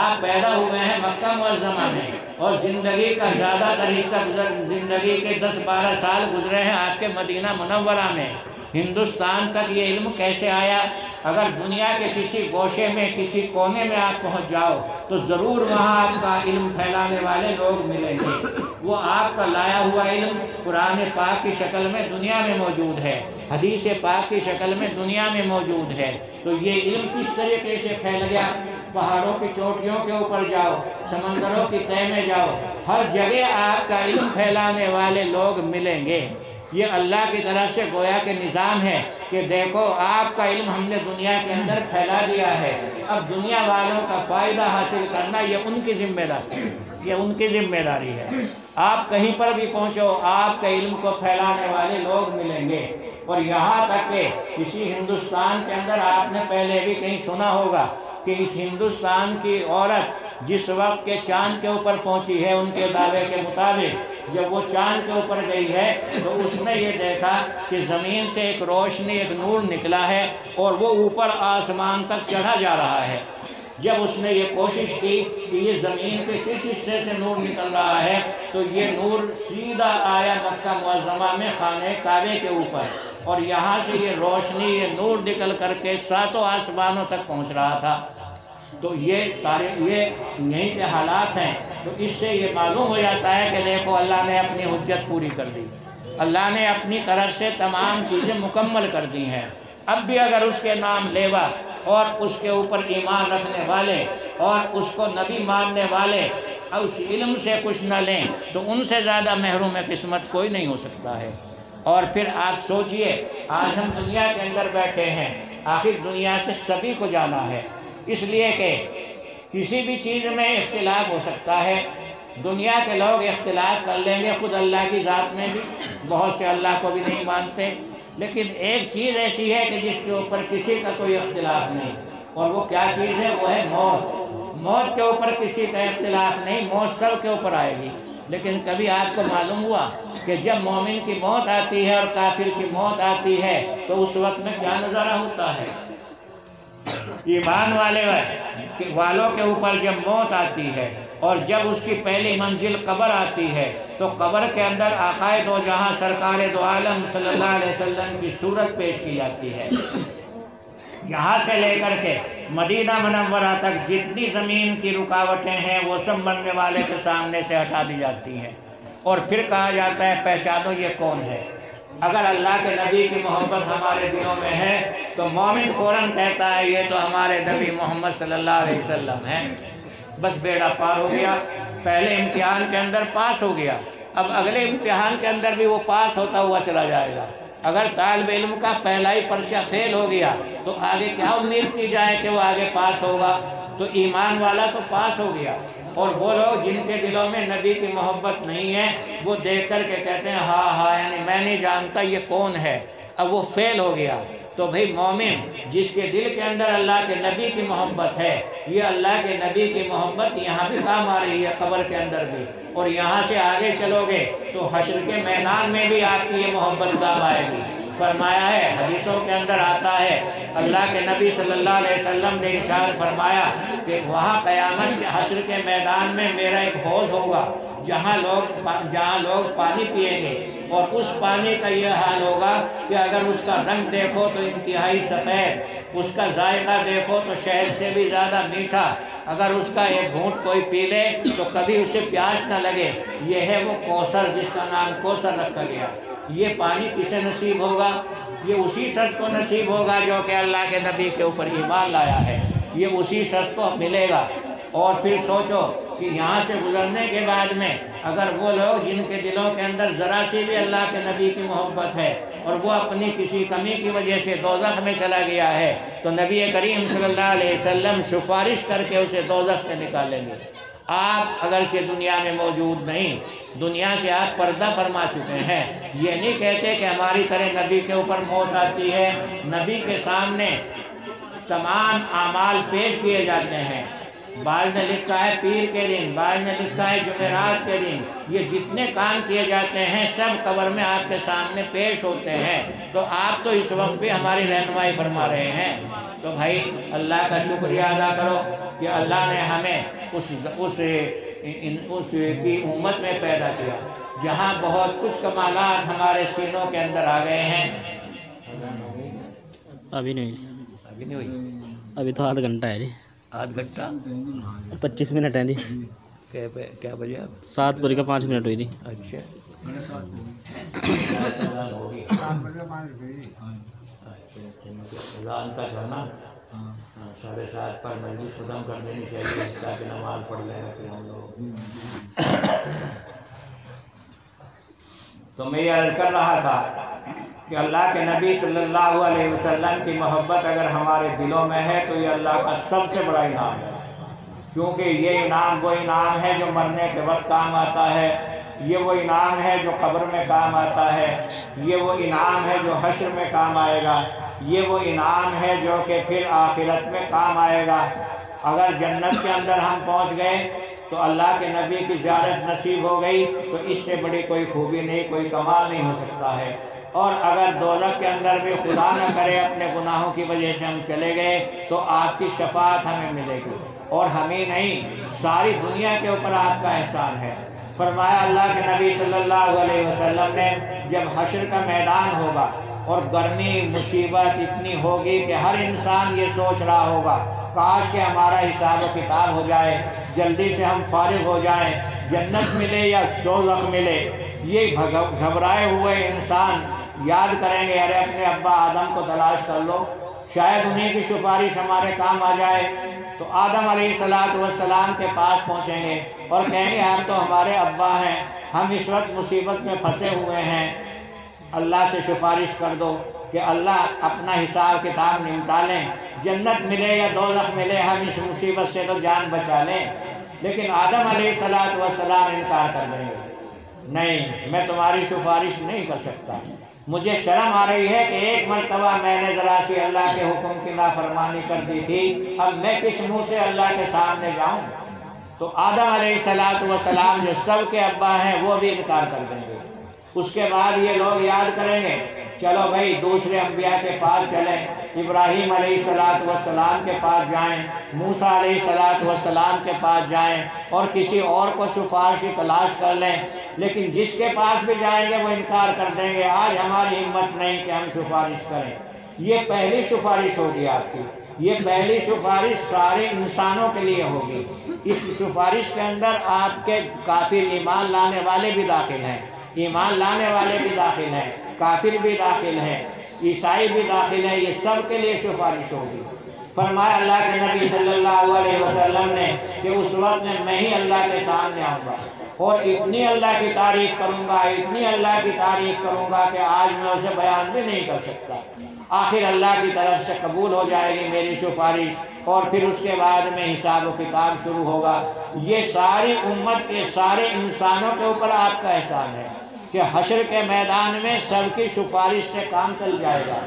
آپ پیدا ہوئے ہیں مکہ معظمہ میں، اور زندگی کا زیادہ تر حصہ زندگی کے 10-12 سال گزرے ہیں آپ کے مدینہ منورہ میں۔ ہندوستان تک یہ علم کیسے آیا؟ اگر دنیا کے کسی گوشے میں، کسی کونے میں آپ پہنچ جاؤ تو ضرور وہاں آپ کا علم پھیلانے والے لوگ ملیں گے۔ وہ آپ کا لایا ہوا علم قرآن پاک کی شکل میں دنیا میں موجود ہے، حدیث پاک کی شکل میں دنیا میں موجود ہے۔ تو یہ علم کس طریقے سے پھیل گیا؟ پہاڑوں کی چوٹیوں کے اوپر جاؤ، سمندروں کی تہہ میں جاؤ، ہر جگہ آپ کا علم پھیلانے والے لوگ ملیں گے۔ یہ اللہ کی طرف سے گویا کے نظام ہے کہ دیکھو آپ کا علم ہم نے دنیا کے اندر پھیلا دیا ہے، اب دنیا والوں کا فائدہ حاصل کرنا یہ ان کی ذمہ داری، یہ ان کی ذمہ داری ہے۔ آپ کہیں پر بھی پہنچو، آپ کے علم کو پھیلانے والے لوگ ملیں گے۔ اور یہاں تک کہ اسی ہندوستان کے اندر آپ نے پہلے بھی کہیں سنا ہوگا کہ اس ہندوستان کی عورت جس وقت کے چاند کے اوپر پہنچی ہے، ان کے دعوے کے مطابق جب وہ چاند کے اوپر گئی ہے تو اس نے یہ دیکھا کہ زمین سے ایک روشنی، ایک نور نکلا ہے اور وہ اوپر آسمان تک چڑھا جا رہا ہے۔ جب اس نے یہ کوشش کی کہ یہ زمین کے کس حصے سے نور نکل رہا ہے تو یہ نور سیدھا آیا مکہ معظمہ میں خانہ کعبے کے اوپر، اور یہاں سے یہ روشنی، یہ نور نکل کر کے ساتوں آسمانوں تک پہنچ رہا تھا۔ تو یہ یہیں کے حالات ہیں۔ تو اس سے یہ معلوم ہو جاتا ہے کہ دیکھو اللہ نے اپنی حجت پوری کر دی، اللہ نے اپنی طرف سے تمام چیزیں مکمل کر دی ہیں۔ اب بھی اگر اس کے نام لیوا اور اس کے اوپر ایمان رکھنے والے اور اس کو نبی ماننے والے اور اس علم سے کچھ نہ لیں تو ان سے زیادہ محروم قسمت کوئی نہیں ہو سکتا ہے۔ اور پھر آپ سوچئے، آج ہم دنیا کے اندر بیٹھے ہیں، آخر دنیا سے سبھی کو جانا ہے، اس لیے کہ کسی بھی چیز میں اختلاف ہو سکتا ہے۔ دنیا کے لوگ اختلاف کر لیں گے، خود اللہ کی ذات میں بھی بہت سے اللہ کو بھی نہیں مانتے، لیکن ایک چیز ایسی ہے کہ جس کے اوپر کسی کا کوئی اختلاف نہیں، اور وہ کیا چیز ہے؟ وہ ہے موت۔ موت کے اوپر کسی کا اختلاف نہیں، موت سب کے اوپر آئے گی۔ لیکن کبھی آپ کو معلوم ہوا کہ جب مومن کی موت آتی ہے اور کافر کی موت آتی ہے تو اس وقت میں کیا نظارہ ہوتا ہے؟ ایمان والوں کے اوپر جب موت آتی ہے اور جب اس کی پہلی منزل قبر آتی ہے تو قبر کے اندر آقا دو جہاں سرکار دو عالم صلی اللہ علیہ وسلم کی صورت پیش کی جاتی ہے۔ یہاں سے لے کر کے مدینہ منورہ تک جتنی زمین کی رکاوٹیں ہیں وہ سب مرنے والے کے سامنے سے ہٹا دی جاتی ہیں، اور پھر کہا جاتا ہے پہچانو یہ کون ہے۔ اگر اللہ کے نبی کی محبت ہمارے دلوں میں ہے تو مومن فوراً کہتا ہے یہ تو ہمارے نبی محمد صلی اللہ علیہ وسلم ہیں۔ بس بیڑا پار ہو گیا، پہلے امتحان کے اندر پاس ہو گیا، اب اگلے امتحان کے اندر بھی وہ پاس ہوتا ہوا چلا جائے گا۔ اگر طالب علم کا پہلا ہی پرچہ فیل ہو گیا تو آگے کیا امید کی جائے کہ وہ آگے پاس ہوگا؟ تو ایمان والا تو پاس ہو گیا، اور وہ لوگ جن کے دلوں میں نبی کی محبت نہیں ہے وہ دیکھ کر کے کہتے ہیں ہاں یعنی میں نہیں جانتا یہ کون ہے، اب وہ فیل ہو گیا۔ تو بھئی مومن جس کے دل کے اندر اللہ کے نبی کی محبت ہے، یہ اللہ کے نبی کی محبت یہاں بھی کام آ رہی ہے، قبر کے اندر بھی، اور یہاں سے آگے چلو گے تو حشر کے میدان میں بھی آپ کی یہ محبت کام آئے گی۔ فرمایا ہے، حدیثوں کے اندر آتا ہے، اللہ کے نبی صلی اللہ علیہ وسلم نے ارشاد فرمایا کہ وہاں قیامت کے حشر کے میدان میں میرا ایک حوض ہوگا جہاں لوگ پانی پئیں گے، اور اس پانی کا یہ حال ہوگا کہ اگر اس کا رنگ دیکھو تو انتہائی سفید، اس کا ذائقہ دیکھو تو شہد سے بھی زیادہ میٹھا، اگر اس کا ایک گھونٹ کوئی پی لے تو کبھی اسے پیاس نہ لگے۔ یہ ہے وہ کوثر جس کا نام کوثر رکھا گیا۔ یہ پانی کسے نصیب ہوگا؟ یہ اسی شخص کو نصیب ہوگا جو کہ اللہ کے نبی کے اوپر ایمان لایا ہے، یہ اسی شخص کو ملے گا۔ اور پھر سوچو کہ یہاں سے گزرنے کے بعد میں اگر وہ لوگ جن کے دلوں کے اندر ذرا سی بھی اللہ کے نبی کی محبت ہے اور وہ اپنی کسی کمی کی وجہ سے دوزخ میں چلا گیا ہے تو نبی کریم صلی اللہ علیہ وسلم سفارش کر کے اسے دوزخ سے نکالیں گے۔ آپ اگرچہ دنیا میں موجود نہیں، دنیا سے آپ پردہ فرما چکے ہیں، یہ نہیں کہتے کہ ہماری طرح نبی کے اوپر موت آتی ہے۔ نبی کے سامنے تمام اعمال پیش کیے جاتے ہیں۔ بعض نے لکھا ہے پیر کے دن، بعض نے لکھا ہے جمعرات کے دن، یہ جتنے کام کیے جاتے ہیں سب قبر میں آپ کے سامنے پیش ہوتے ہیں۔ تو آپ تو اس وقت بھی ہماری رہنمائی فرما رہے ہیں۔ تو بھائی اللہ کا شکریہ ادا کرو کہ اللہ نے ہمیں اس کی امت میں پیدا کیا جہاں بہت کچھ کمالات ہمارے سینوں کے اندر آ گئے ہیں۔ ابھی نہیں ہوئی، ابھی تو آدھ گھنٹہ ہے جی، آدھ گھنٹہ 25 منٹ ہے جی۔ کیا بجے آپ؟ 7:05 ہوئی جی۔ اچھا، اذان تک ہے نا، 7:30 پر مجلس ختم کر دینی چاہیے تاکہ نماز پڑھ لیں پھر ہم لوگ۔ تو میں یہ عرض کر رہا تھا کہ اللہ کے نبی صلی اللہ علیہ وسلم کی محبت اگر ہمارے دلوں میں ہے تو یہ اللہ کا سب سے بڑا انعام ہے، کیونکہ یہ انعام وہ انعام ہے جو مرنے کے وقت کام آتا ہے، یہ وہ انعام ہے جو قبر میں کام آتا ہے، یہ وہ انعام ہے جو حشر میں کام آئے گا، یہ وہ انعام ہے جو کہ پھر آخرت میں کام آئے گا۔ اگر جنت کے اندر ہم پہنچ گئے تو اللہ کے نبی کی زیارت نصیب ہو گئی تو اس سے بڑی کوئی خوبی نہیں، کوئی کمال نہیں ہو سکتا ہے۔ اور اگر دوزخ کے اندر بھی خدا نہ کرے اپنے گناہوں کی وجہ سے ہم چلے گئے تو آپ کی شفاعت ہمیں ملے گی، اور ہمیں نہیں ساری دنیا کے اوپر آپ کا احسان ہے۔ فرمایا اللہ کے نبی صلی اللہ علیہ وسلم نے، جب حشر کا میدان ہوگا اور گرمی مصیبت اتنی ہوگی کہ ہر انسان یہ سوچ رہا ہوگا کاش کہ ہمارا حساب و کتاب ہو جائے، جلدی سے ہم فارغ ہو جائیں، جنت ملے یا دوزخ ملے۔ یہ گھبرائے ہوئے انسان یاد کریں گے، ارے اپنے ابا آدم کو تلاش کر لو، شاید انہیں کی سفارش ہمارے کام آ جائے۔ تو آدم علیہ السلام کے پاس پہنچیں گے اور کہیں گے آپ تو ہمارے ابا ہیں، ہم اس وقت مصیبت میں پھنسے ہوئے ہیں، اللہ سے سفارش کر دو کہ اللہ اپنا حساب کتاب نمٹا لیں، جنت ملے یا دوزخ ملے، ہم اس مصیبت سے تو جان بچا لیں۔ لیکن آدم علیہ السلام انکار کر دیں گے، نہیں میں تمہاری سفارش نہیں کر سکتا، مجھے شرم آ رہی ہے کہ ایک مرتبہ میں نے ذرا سی اللہ کے حکم کی نافرمانی کر دی تھی، اب میں کس منہ سے اللہ کے سامنے جاؤں۔ تو آدم علیہ السلام جو سب کے ابا ہیں وہ بھی انکار کر دیں گے۔ اس کے بعد یہ لوگ یاد کریں گے، چلو بھائی دوسرے انبیاء کے پاس چلیں، ابراہیم علیہ السلام کے پاس جائیں، موسیٰ علیہ السلام کے پاس جائیں، اور کسی اور کو سفارشی تلاش کر لیں، لیکن جس کے پاس بھی جائیں گے وہ انکار کر دیں گے، آج ہماری ہمت نہیں کہ ہم سفارش کریں۔ یہ پہلی سفارش ہوگی آپ کی، یہ پہلی سفارش سارے انسانوں کے لیے ہوگی۔ اس سفارش کے اندر آپ کے کافر ایمان لانے والے بھی داخل ہیں، ایمان لانے والے بھی داخل ہیں، کافر بھی داخل ہیں، عیسائی بھی داخل ہیں، یہ سب کے لیے سفارش ہوگی۔ فرمایا اللہ کے نبی صلی اللہ علیہ وسلم نے کہ اس وقت میں ہی اللہ کے سامنے آؤں گا اور اتنی اللہ کی تعریف کروں گا، اتنی اللہ کی تعریف کروں گا کہ آج میں اسے بیان بھی نہیں کر سکتا۔ آخر اللہ کی طرف سے قبول ہو جائے گی میری سفارش، اور پھر اس کے بعد میں حساب و کتاب شروع ہوگا۔ یہ ساری امت کے سارے انسانوں کے اوپر آپ کا احسان ہے کہ حشر کے میدان میں سب کی سفارش سے کام چل جائے گا۔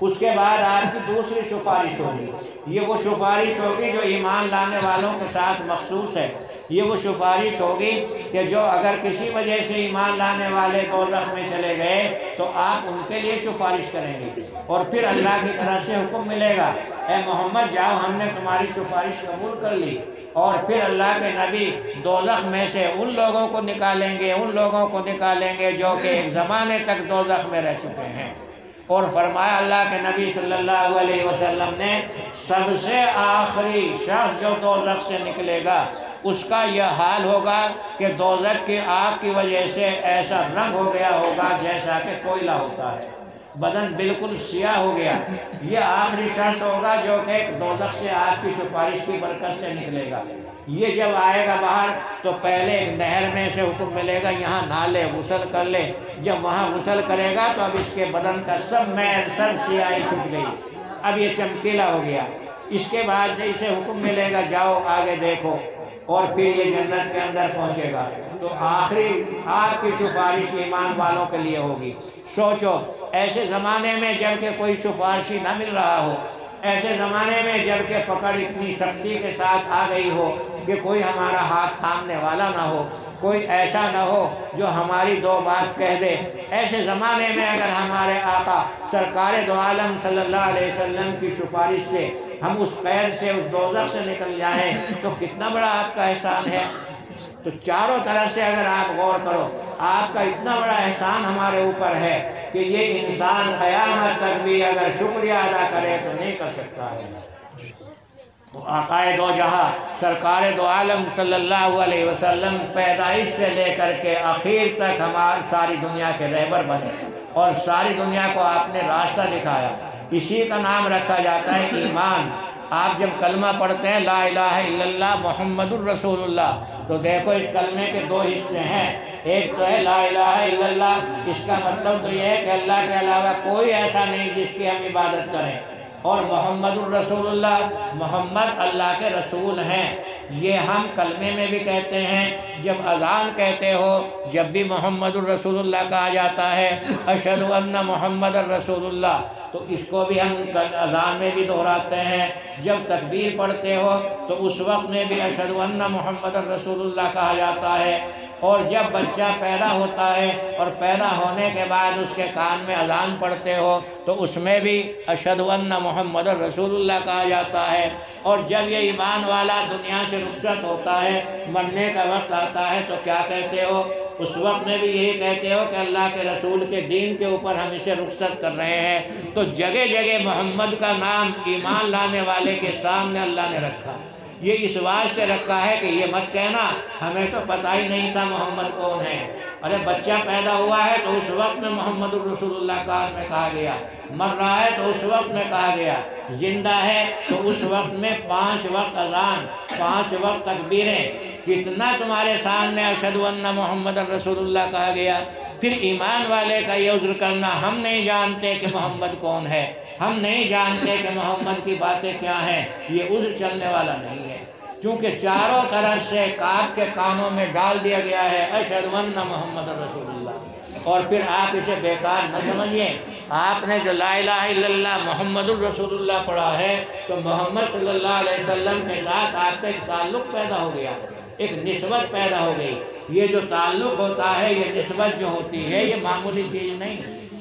اس کے بعد آپ کی دوسری سفارش ہوگی، یہ وہ سفارش ہوگی جو ایمان لانے والوں کے ساتھ مخصوص ہے۔ یہ وہ سفارش ہوگی کہ جو اگر کسی وجہ سے ایمان لانے والے دوزخ میں چلے گئے تو آپ ان کے لیے سفارش کریں گے، اور پھر اللہ کی طرف سے حکم ملے گا، اے محمد جاؤ ہم نے تمہاری سفارش قبول کر لی۔ اور پھر اللہ کے نبی دوزخ میں سے ان لوگوں کو نکالیں گے جو کہ ایک زمانے تک دوزخ میں رہ چکے ہیں۔ اور فرمایا اللہ کے نبی صلی اللہ علیہ وسلم نے، سب سے آخری شخص جو دوزخ سے نکلے گا اس کا یہ حال ہوگا کہ دوزخ کی آگ کی وجہ سے ایسا رنگ ہو گیا ہوگا جیسا کہ کوئلہ ہوتا ہے، بدن بالکل سیاہ ہو گیا۔ یہ آخری شخص ہوگا جو کہ دوزخ سے آگ کی سفارش کی برکت سے نکلے گا۔ یہ جب آئے گا باہر تو پہلے ایک نہر میں سے حکم ملے گا یہاں نہا لے، غسل کر لے۔ جب وہاں غسل کرے گا تو اب اس کے بدن کا سب میل، سب سیاہی چھٹ گئی، اب یہ چمکیلا ہو گیا۔ اس کے بعد اسے حکم ملے گا جاؤ آگے دیکھو، اور پھر یہ جنت کے اندر پہنچے گا۔ تو آخری آپ کی سفارش ایمان والوں کے لیے ہوگی۔ سوچو ایسے زمانے میں جب کہ کوئی سفارشی نہ مل رہا ہو، ایسے زمانے میں جب کہ پکڑ اتنی سختی کے ساتھ آ گئی ہو کہ کوئی ہمارا ہاتھ تھامنے والا نہ ہو، کوئی ایسا نہ ہو جو ہماری دو بات کہہ دے، ایسے زمانے میں اگر ہمارے آقا سرکار دو عالم صلی اللہ علیہ وسلم کی سفارش سے ہم اس قید سے، اس دوزخ سے نکل جائیں تو کتنا بڑا آپ کا احسان ہے۔ تو چاروں طرف سے اگر آپ غور کرو، آپ کا اتنا بڑا احسان ہمارے اوپر ہے کہ یہ انسان قیامت تک بھی اگر شکریہ ادا کرے تو نہیں کر سکتا ہے۔ تو آقائے دو جہاں سرکار دو عالم صلی اللہ علیہ وسلم پیدائش سے لے کر کے آخر تک ہماری ساری دنیا کے رہبر بنے، اور ساری دنیا کو آپ نے راستہ دکھایا۔ اسی کا نام رکھا جاتا ہے ایمان۔ آپ جب کلمہ پڑھتے ہیں لا الہ الا اللہ محمد الرسول اللہ، تو دیکھو اس کلمے کے دو حصے ہیں، ایک تو ہے لا الہ الا اللہ، اس کا مطلب تو یہ ہے کہ اللہ کے علاوہ کوئی ایسا نہیں جس کی ہم عبادت کریں، اور محمد الرسول اللہ، محمد اللہ کے رسول ہیں۔ یہ ہم کلمے میں بھی کہتے ہیں، جب اذان کہتے ہو، جب بھی محمد الرسول اللہ کہا جاتا ہے، اشہد ان محمد الرسول اللہ، تو اس کو بھی ہم اذان میں بھی دہراتے ہیں۔ جب تکبیر پڑھتے ہو تو اس وقت میں بھی اشہد ان محمد الرسول اللہ کہا جاتا ہے۔ اور جب بچہ پیدا ہوتا ہے اور پیدا ہونے کے بعد اس کے کان میں اذان پڑھتے ہو تو اس میں بھی اشہد ان محمد الرسول اللہ کہا جاتا ہے۔ اور جب یہ ایمان والا دنیا سے رخصت ہوتا ہے، مرنے کا وقت آتا ہے، تو کیا کہتے ہو؟ اس وقت میں بھی یہی کہتے ہو کہ اللہ کے رسول کے دین کے اوپر ہم اسے رخصت کر رہے ہیں۔ تو جگہ جگہ محمد کا نام ایمان لانے والے کے سامنے اللہ نے رکھا۔ یہ اس واسطے رکھا ہے کہ یہ مت کہنا ہمیں تو پتہ ہی نہیں تھا محمد کون ہے۔ ارے بچہ پیدا ہوا ہے تو اس وقت میں محمد الرسول اللہ کان میں کہا گیا، مر رہا ہے تو اس وقت میں کہا گیا، زندہ ہے تو اس وقت میں 5 وقت اذان، 5 وقت تکبیریں، کتنا تمہارے سامنے اشہد ان محمد الرسول اللہ کہا گیا۔ پھر ایمان والے کا یہ عذر کرنا، ہم نہیں جانتے کہ محمد کون ہے، ہم نہیں جانتے کہ محمد کی باتیں کیا ہیں، یہ عذر چلنے والا نہیں ہے، کیونکہ چاروں طرف سے کاف کے کانوں میں ڈال دیا گیا ہے اشہد ان محمد رسول اللہ۔ اور پھر آپ اسے بیکار نہ سمجھیں، آپ نے جو لا الہ الا اللہ محمد الرسول اللہ پڑھا ہے تو محمد صلی اللہ علیہ وسلم کے ساتھ آپ کا ایک تعلق پیدا ہو گیا، ایک نسبت پیدا ہو گئی۔ یہ جو تعلق ہوتا ہے، یہ نسبت جو ہوتی ہے، یہ معمولی چیز نہیں،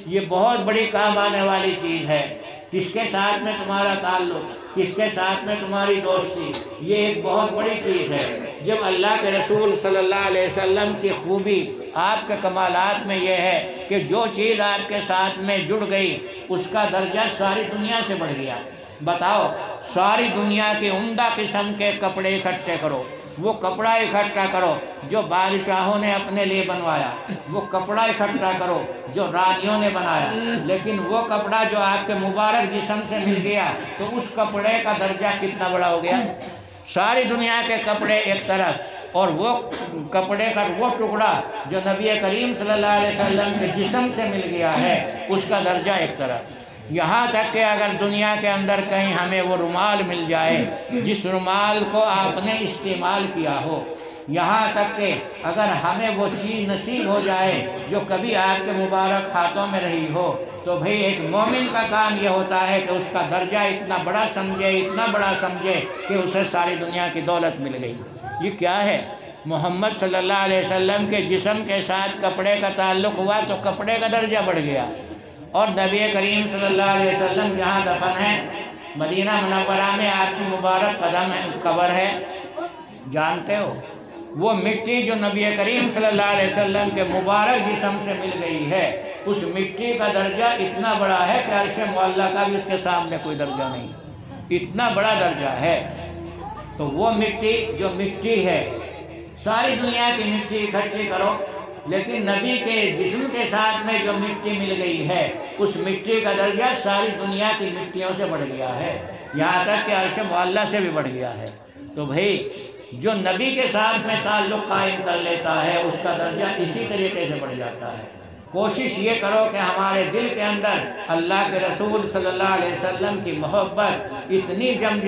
یہ بہت بڑی کام آنے والی چیز ہے۔ کس کے ساتھ میں تمہارا تعلق، کس کے ساتھ میں تمہاری دوستی، یہ ایک بہت بڑی چیز ہے۔ جب اللہ کے رسول صلی اللہ علیہ وسلم کی خوبی، آپ کے کمالات میں یہ ہے کہ جو چیز آپ کے ساتھ میں جڑ گئی اس کا درجہ ساری دنیا سے بڑھ گیا۔ بتاؤ، ساری دنیا کے عمدہ قسم کے کپڑے اکٹھے کرو، وہ کپڑا اکٹھا کرو جو بادشاہوں نے اپنے لیے بنوایا، وہ کپڑا اکٹھا کرو جو رانیوں نے بنایا، لیکن وہ کپڑا جو آپ کے مبارک جسم سے مل گیا تو اس کپڑے کا درجہ کتنا بڑا ہو گیا۔ ساری دنیا کے کپڑے ایک طرف، اور وہ کپڑے کا وہ ٹکڑا جو نبی کریم صلی اللہ علیہ وسلم کے جسم سے مل گیا ہے، اس کا درجہ ایک طرف۔ یہاں تک کہ اگر دنیا کے اندر کہیں ہمیں وہ رومال مل جائے جس رومال کو آپ نے استعمال کیا ہو، یہاں تک کہ اگر ہمیں وہ چیز نصیب ہو جائے جو کبھی آپ کے مبارک ہاتھوں میں رہی ہو، تو بھئی ایک مومن کا کام یہ ہوتا ہے کہ اس کا درجہ اتنا بڑا سمجھے، اتنا بڑا سمجھے کہ اسے ساری دنیا کی دولت مل گئی۔ یہ کیا ہے؟ محمد صلی اللہ علیہ وسلم کے جسم کے ساتھ کپڑے کا تعلق ہوا تو کپڑے کا درجہ بڑھ گیا۔ اور نبی کریم صلی اللہ علیہ وسلم جہاں دفن ہے، مدینہ منورہ میں آپ کی مبارک قدم ہے، قبر ہے، جانتے ہو وہ مٹی جو نبی کریم صلی اللہ علیہ وسلم کے مبارک جسم سے مل گئی ہے، اس مٹی کا درجہ اتنا بڑا ہے کہ عرش معلیٰ کا بھی اس کے سامنے کوئی درجہ نہیں، اتنا بڑا درجہ ہے۔ تو وہ مٹی جو مٹی ہے، ساری دنیا کی مٹی اکٹھی کرو، لیکن نبی کے جسم کے ساتھ میں جو مٹی مل گئی ہے، اس مٹی کا درجہ ساری دنیا کی مٹیوں سے بڑھ گیا ہے، یہاں تک کہ عرش معلیٰ سے بھی بڑھ گیا ہے۔ تو بھئی جو نبی کے ساتھ میں تعلق قائم کر لیتا ہے، اس کا درجہ اسی طریقے سے بڑھ جاتا ہے۔ کوشش یہ کرو کہ ہمارے دل کے اندر اللہ کے رسول صلی اللہ علیہ وسلم کی محبت اتنی جم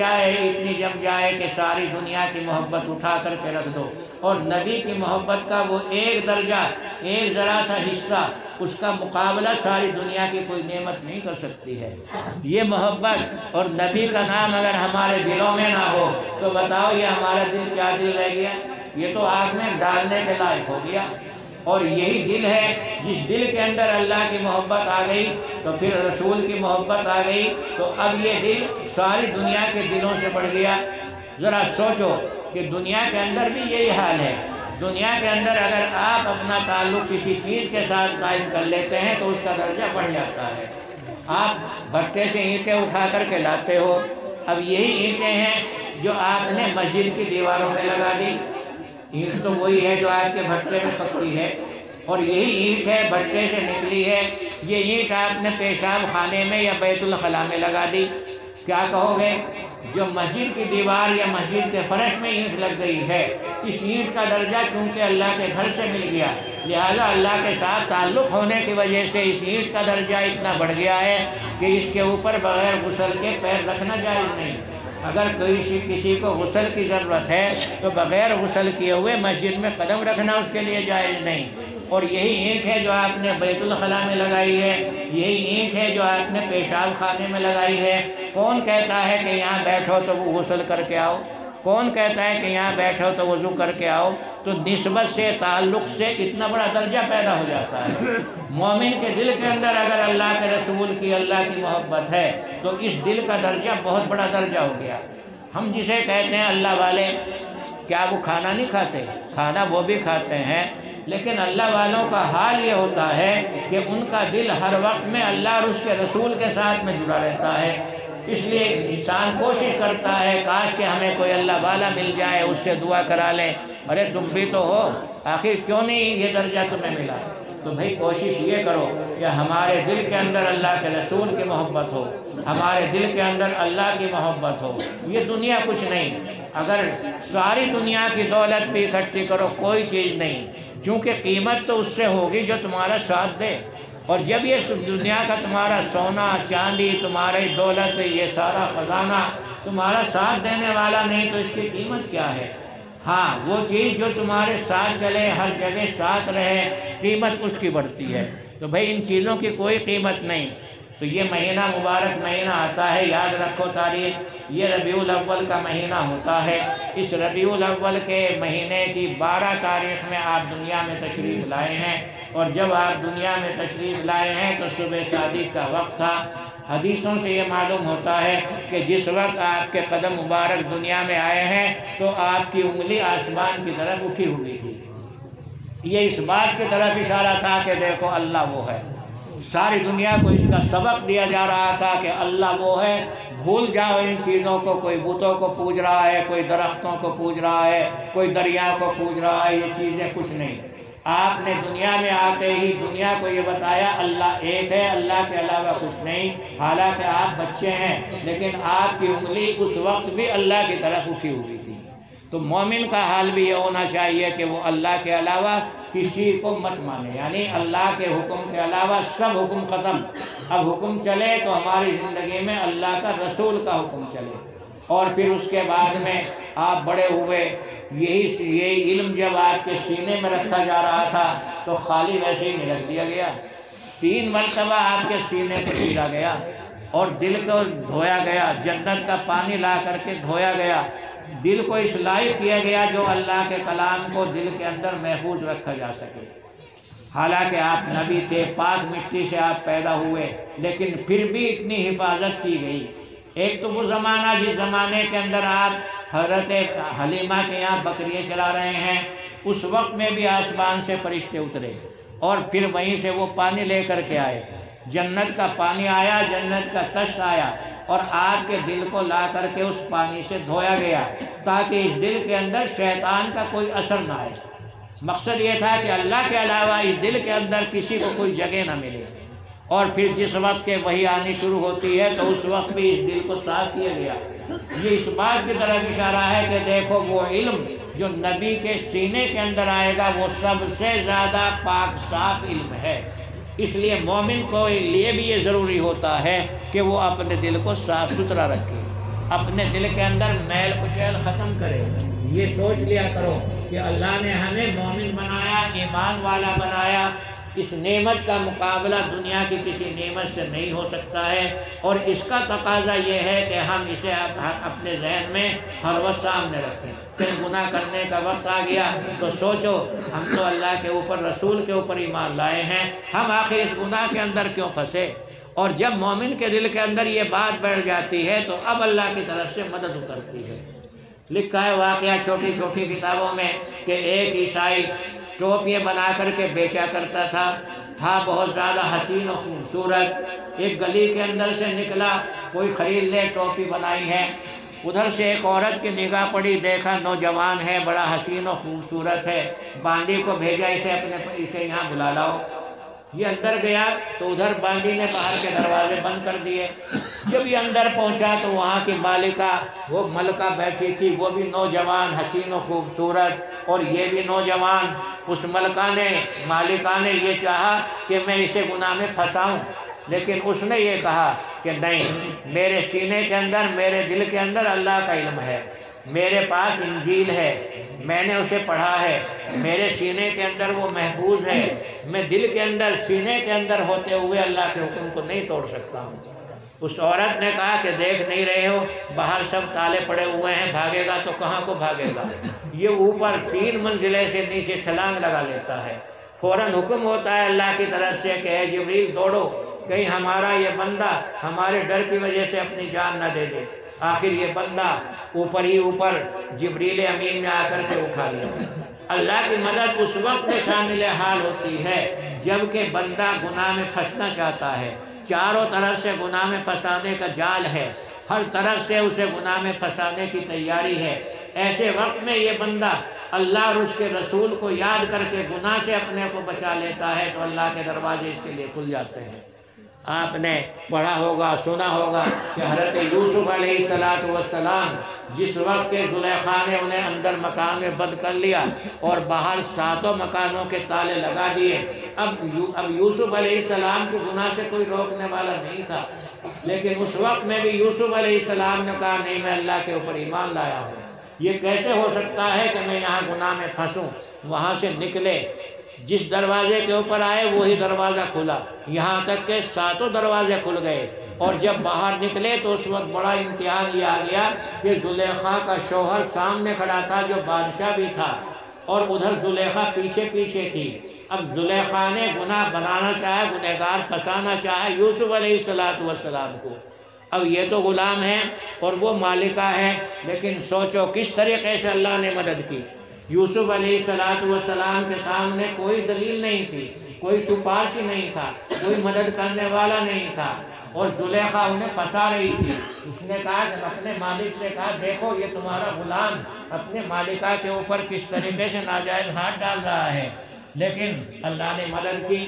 جائے کہ ساری دنیا کی محبت اٹھا کر کے رکھ دو، اور نبی کی محبت کا وہ ایک درجہ، ایک ذرا سا حصہ، اس کا مقابلہ ساری دنیا کی کوئی نعمت نہیں کر سکتی ہے۔ یہ محبت اور نبی کا نام اگر ہمارے دلوں میں نہ ہو تو بتاؤ یہ ہمارا دل کیا دل رہ گیا؟ یہ تو آگ میں ڈالنے کے لائق ہو گیا۔ اور یہی دل ہے جس دل کے اندر اللہ کی محبت آ گئی تو پھر رسول کی محبت آ گئی، تو اب یہ دل ساری دنیا کے دلوں سے بڑھ گیا۔ ذرا سوچو کہ دنیا کے اندر بھی یہی حال ہے۔ دنیا کے اندر اگر آپ اپنا تعلق کسی چیز کے ساتھ قائم کر لیتے ہیں تو اس کا درجہ بڑھ جاتا ہے۔ آپ بھٹے سے اینٹیں اٹھا کر کے لاتے ہو، اب یہی اینٹیں ہیں جو آپ نے مسجد کی دیواروں میں لگا دی۔ اینٹ تو وہی ہے جو آپ کے بھٹے میں پکڑی ہے، اور یہی اینٹ ہے بھٹے سے نکلی ہے، یہ اینٹ آپ نے پیشاب خانے میں یا بیت الخلاء میں لگا دی۔ کیا کہو گے؟ جو مسجد کی دیوار یا مسجد کے فرش میں اینٹ لگ گئی ہے، اس اینٹ کا درجہ چونکہ اللہ کے گھر سے مل گیا، لہذا اللہ کے ساتھ تعلق ہونے کی وجہ سے اس اینٹ کا درجہ اتنا بڑھ گیا ہے کہ اس کے اوپر بغیر غسل کے پیر رکھنا جائز نہیں۔ اگر کسی کو غسل کی ضرورت ہے تو بغیر غسل کیے ہوئے مسجد میں قدم رکھنا اس کے لیے جائز نہیں۔ اور یہی اینٹ ہے جو آپ نے بیت الخلاء میں لگائی ہے، یہی اینٹ ہے جو آپ نے پیشاب خانے میں لگائی ہے۔ کون کہتا ہے کہ یہاں بیٹھو تو وہ غسل کر کے آؤ؟ کون کہتا ہے کہ یہاں بیٹھو تو وضو کر کے آؤ؟ تو نسبت سے، تعلق سے اتنا بڑا درجہ پیدا ہو جاتا ہے۔ مومن کے دل کے اندر اگر اللہ کے رسول کی، اللہ کی محبت ہے تو اس دل کا درجہ بہت بڑا درجہ ہو گیا۔ ہم جسے کہتے ہیں اللہ والے، کیا وہ کھانا نہیں کھاتے؟ کھانا وہ بھی کھاتے ہیں، لیکن اللہ والوں کا حال یہ ہوتا ہے کہ ان کا دل ہر وقت میں اللہ اور اس کے رسول کے ساتھ میں جڑا رہتا ہے۔ اس لیے انسان کوشش کرتا ہے کاش کہ ہمیں کوئی اللہ والا مل جائے، اس سے دعا کرا لیں۔ ارے تم بھی تو ہو، آخر کیوں نہیں یہ درجہ تمہیں ملا؟ تو بھائی کوشش یہ کرو کہ ہمارے دل کے اندر اللہ کے رسول کی محبت ہو، ہمارے دل کے اندر اللہ کی محبت ہو۔ یہ دنیا کچھ نہیں، اگر ساری دنیا کی دولت بھی اکٹھی کرو کوئی چیز نہیں، چونکہ قیمت تو اس سے ہوگی جو تمہارا ساتھ دے۔ اور جب یہ دنیا کا تمہارا سونا چاندی، تمہاری دولت، یہ سارا خزانہ تمہارا ساتھ دینے والا نہیں تو اس کی قیمت کیا ہے؟ ہاں وہ چیز جو تمہارے ساتھ چلے، ہر جگہ ساتھ رہے، قیمت اس کی بڑھتی ہے۔ تو بھائی ان چیزوں کی کوئی قیمت نہیں۔ تو یہ مہینہ مبارک مہینہ آتا ہے، یاد رکھو تاریخ، یہ ربیع الاول کا مہینہ ہوتا ہے۔ اس ربیع الاول کے مہینے کی 12 تاریخ میں آپ دنیا میں تشریف لائے ہیں، اور جب آپ دنیا میں تشریف لائے ہیں تو صبح صادق کا وقت تھا۔ حدیثوں سے یہ معلوم ہوتا ہے کہ جس وقت آپ کے قدم مبارک دنیا میں آئے ہیں تو آپ کی انگلی آسمان کی طرف اٹھی ہوئی تھی۔ یہ اس بات کی طرف اشارہ تھا کہ دیکھو اللہ وہ ہے۔ ساری دنیا کو اس کا سبق دیا جا رہا تھا کہ اللہ وہ ہے، بھول جاؤ ان چیزوں کو۔ کوئی بتوں کو پوج رہا ہے، کوئی درختوں کو پوج رہا ہے، کوئی دریا کو پوج رہا ہے، یہ چیزیں کچھ نہیں۔ آپ نے دنیا میں آتے ہی دنیا کو یہ بتایا اللہ ایک ہے، اللہ کے علاوہ کچھ نہیں۔ حالانکہ آپ بچے ہیں لیکن آپ کی انگلی اس وقت بھی اللہ کی طرف اٹھی ہوئی تھی۔ تو مومن کا حال بھی یہ ہونا چاہیے کہ وہ اللہ کے علاوہ کسی کو مت مانے، یعنی اللہ کے حکم کے علاوہ سب حکم ختم۔ اب حکم چلے تو ہماری زندگی میں اللہ کا رسول کا حکم چلے۔ اور پھر اس کے بعد میں آپ بڑے ہوئے، یہی علم جب آپ کے سینے میں رکھا جا رہا تھا تو خالی ویسے ہی نہیں رکھ دیا گیا، 3 مرتبہ آپ کے سینے کو چیرا گیا اور دل کو دھویا گیا، جنت کا پانی لا کر کے دھویا گیا، دل کو اس لائق کیا گیا جو اللہ کے کلام کو دل کے اندر محفوظ رکھا جا سکے۔ حالانکہ آپ نبی تھے، پاک مٹی سے آپ پیدا ہوئے، لیکن پھر بھی اتنی حفاظت کی گئی۔ ایک تو وہ زمانہ جس زمانے کے اندر آپ حضرت حلیمہ کے یہاں بکریاں چلا رہے ہیں، اس وقت میں بھی آسمان سے فرشتے اترے اور پھر وہیں سے وہ پانی لے کر کے آئے، جنت کا پانی آیا، جنت کا طشت آیا، اور آپ کے دل کو لا کر کے اس پانی سے دھویا گیا تاکہ اس دل کے اندر شیطان کا کوئی اثر نہ آئے۔ مقصد یہ تھا کہ اللہ کے علاوہ اس دل کے اندر کسی کو کوئی جگہ نہ ملے۔ اور پھر جس وقت کے وحی آنی شروع ہوتی ہے تو اس وقت بھی اس دل کو صاف کیا گیا۔ یہ اس بات کی طرف اشارہ ہے کہ دیکھو وہ علم جو نبی کے سینے کے اندر آئے گا وہ سب سے زیادہ پاک صاف علم ہے۔ اس لیے مومن کو لیے بھی یہ ضروری ہوتا ہے کہ وہ اپنے دل کو صاف ستھرا رکھے، اپنے دل کے اندر میل کچیل ختم کرے۔ یہ سوچ لیا کرو کہ اللہ نے ہمیں مومن بنایا، ایمان والا بنایا۔ اس نعمت کا مقابلہ دنیا کی کسی نعمت سے نہیں ہو سکتا ہے، اور اس کا تقاضا یہ ہے کہ ہم اسے اپنے ذہن میں ہر وقت سامنے رکھیں۔ پھر گناہ کرنے کا وقت آ گیا تو سوچو ہم تو اللہ کے اوپر، رسول کے اوپر ایمان لائے ہیں، ہم آخر اس گناہ کے اندر کیوں پھنسے؟ اور جب مومن کے دل کے اندر یہ بات بیٹھ جاتی ہے تو اب اللہ کی طرف سے مدد اترتی ہے۔ لکھا ہے واقعہ چھوٹی چھوٹی کتابوں میں کہ ایک عیسائی ٹوپیاں بنا کر کے بیچا کرتا تھا بہت زیادہ حسین و خوبصورت۔ ایک گلی کے اندر سے نکلا، کوئی خرید لے، ٹوپی بنائی ہے، ادھر سے ایک عورت کی نگاہ پڑی، دیکھا نوجوان ہے، بڑا حسین و خوبصورت ہے، باندی کو بھیجا اسے یہاں بلا لاؤ۔ یہ اندر گیا تو ادھر باندی نے باہر کے دروازے بند کر دیے۔ جب یہ اندر پہنچا تو وہاں کی مالکہ، وہ ملکہ بیٹھی تھی، وہ بھی نوجوان حسین و خوبصورت، اور یہ بھی نوجوان۔ اس مالکہ نے یہ چاہا کہ میں اسے گناہ میں پھنساؤں، لیکن اس نے یہ کہا کہ نہیں، میرے سینے کے اندر، میرے دل کے اندر اللہ کا علم ہے، میرے پاس انجیل ہے، میں نے اسے پڑھا ہے، میرے سینے کے اندر وہ محفوظ ہے، میں دل کے اندر، سینے کے اندر ہوتے ہوئے اللہ کے حکم کو نہیں توڑ سکتا ہوں۔ اس عورت نے کہا کہ دیکھ نہیں رہے ہو باہر سب تالے پڑے ہوئے ہیں، بھاگے گا تو کہاں کو بھاگے گا؟ یہ اوپر 3 منزلیں سے نیچے چھلانگ لگا لیتا ہے۔ فوراً حکم ہوتا ہے اللہ کی طرف سے کہ اے جبریل دوڑو، کہیں ہمارا یہ بندہ ہمارے ڈر کی وجہ سے اپنی جان نہ دے دے۔ آخر یہ بندہ اوپر ہی اوپر جبریل امین نے آ کر کے اٹھا لیا۔ اللہ کی مدد اس وقت میں شامل حال ہوتی ہے جب کہ بندہ گناہ میں پھنسنا چاہتا ہے، چاروں طرف سے گناہ میں پھنسانے کا جال ہے، ہر طرف سے اسے گناہ میں پھنسانے کی تیاری ہے۔ ایسے وقت میں یہ بندہ اللہ اور اس کے رسول کو یاد کر کے گناہ سے اپنے کو بچا لیتا ہے تو اللہ کے دروازے اس کے لیے کھل جاتے ہیں۔ آپ نے پڑھا ہوگا، سنا ہوگا کہ حضرت یوسف علیہ السلام جس وقت کے زلیخا نے انہیں اندر مکان میں بند کر لیا اور باہر 7 مکانوں کے تالے لگا دیے، اب یوسف علیہ السلام کو گناہ سے کوئی روکنے والا نہیں تھا، لیکن اس وقت میں بھی یوسف علیہ السلام نے کہا نہیں، میں اللہ کے اوپر ایمان لایا ہوں، یہ کیسے ہو سکتا ہے کہ میں یہاں گناہ میں پھنسوں؟ وہاں سے نکلے، جس دروازے کے اوپر آئے وہی دروازہ کھلا، یہاں تک کہ 7 دروازے کھل گئے، اور جب باہر نکلے تو اس وقت بڑا امتحان یہ آ گیا کہ زلیخا کا شوہر سامنے کھڑا تھا جو بادشاہ بھی تھا، اور ادھر زلیخا پیچھے پیچھے تھی۔ اب زلیخا نے گناہ بنانا چاہا، گنہگار پھنسانا چاہا یوسف علیہ السلام کو۔ اب یہ تو غلام ہے اور وہ مالکہ ہے، لیکن سوچو کس طریقے سے اللہ نے مدد کی۔ یوسف علیہ السلام کے سامنے کوئی دلیل نہیں تھی، کوئی سفارش نہیں تھا، کوئی مدد کرنے والا نہیں تھا، اور زلیخا انہیں پھنسا رہی تھی۔ اس نے کہا کہ اپنے مالک سے کہا دیکھو یہ تمہارا غلام اپنے مالکہ کے اوپر کس طریقے سے ناجائز ہاتھ ڈال رہا ہے، لیکن اللہ نے مدد کی۔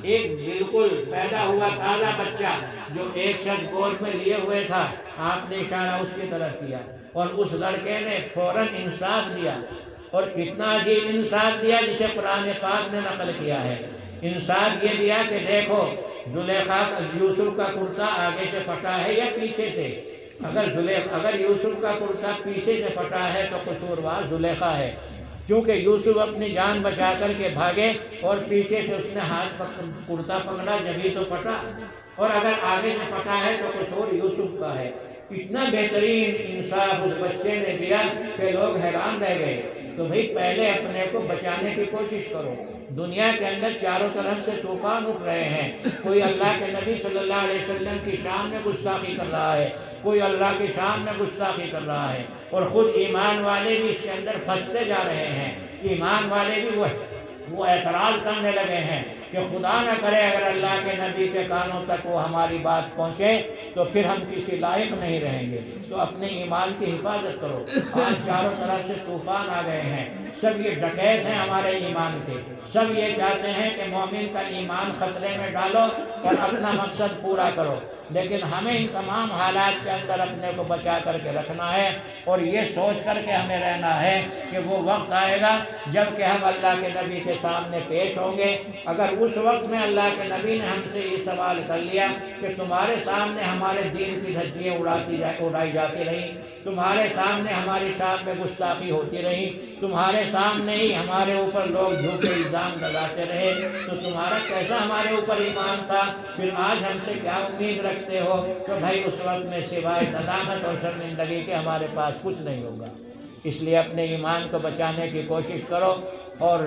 ایک بالکل پیدا ہوا تازہ بچہ جو ایک شخص گود میں لیے ہوئے تھا، آپ نے اشارہ اس کی طرف کیا اور اس لڑکے نے فوراً انصاف دیا، اور کتنا عجیب انصاف دیا جسے قرآن پاک نے نقل کیا ہے۔ انصاف یہ دیا کہ دیکھو زلیخا یوسف کا کرتا آگے سے پھٹا ہے یا پیچھے سے؟ اگر یوسف کا کرتا پیچھے سے پھٹا ہے تو قصوروار زلیخا ہے، کیونکہ یوسف اپنی جان بچا کر کے بھاگے اور پیچھے سے اس نے ہاتھ کرتا پکڑا جبھی تو پھٹا، اور اگر آگے سے پھٹا ہے تو قصور یوسف کا ہے۔ اتنا بہترین انصاف اس بچے نے دیا کہ لوگ حیران رہ گئے۔ تو بھئی پہلے اپنے کو بچانے کی کوشش کرو۔ دنیا کے اندر چاروں طرف سے طوفان اٹھ رہے ہیں، کوئی اللہ کے نبی صلی اللہ علیہ وسلم کی شان میں گستاخی کر رہا ہے، کوئی اللہ کی شان میں گستاخی کر رہا ہے، اور خود ایمان والے بھی اس کے اندر پھنستے جا رہے ہیں۔ ایمان والے بھی وہ اعتراض کرنے لگے ہیں کہ خدا نہ کرے اگر اللہ کے نبی کے کانوں تک وہ ہماری بات پہنچے تو پھر ہم کسی لائق نہیں رہیں گے۔ تو اپنے ایمان کی حفاظت کرو۔ آج چاروں طرف سے طوفان آ گئے ہیں، سب یہ ڈکیت ہیں ہمارے ایمان کے، سب یہ چاہتے ہیں کہ مومن کا ایمان خطرے میں ڈالو اور اپنا مقصد پورا کرو، لیکن ہمیں ان تمام حالات کے اندر اپنے کو بچا کر کے رکھنا ہے، اور یہ سوچ کر کے ہمیں رہنا ہے کہ وہ وقت آئے گا جب کہ ہم اللہ کے نبی کے سامنے پیش ہوں گے۔ اگر اس وقت میں اللہ کے نبی نے ہم سے یہ سوال کر لیا کہ تمہارے سامنے ہمارے دین کی دھجیاں اڑائی جاتی رہیں، تمہارے سامنے ہماری شان میں گستاخی ہوتی رہی، تمہارے سامنے ہی ہمارے اوپر لوگ جھوٹے الزام لگاتے رہے، تو تمہارا کیسا ہمارے اوپر ایمان تھا؟ پھر آج ہم سے کیا امید رکھتے ہو؟ تو بھائی اس وقت میں سوائے ندامت اور شرمندگی کے ہمارے پاس کچھ نہیں ہوگا۔ اس لیے اپنے ایمان کو بچانے کی کوشش کرو، اور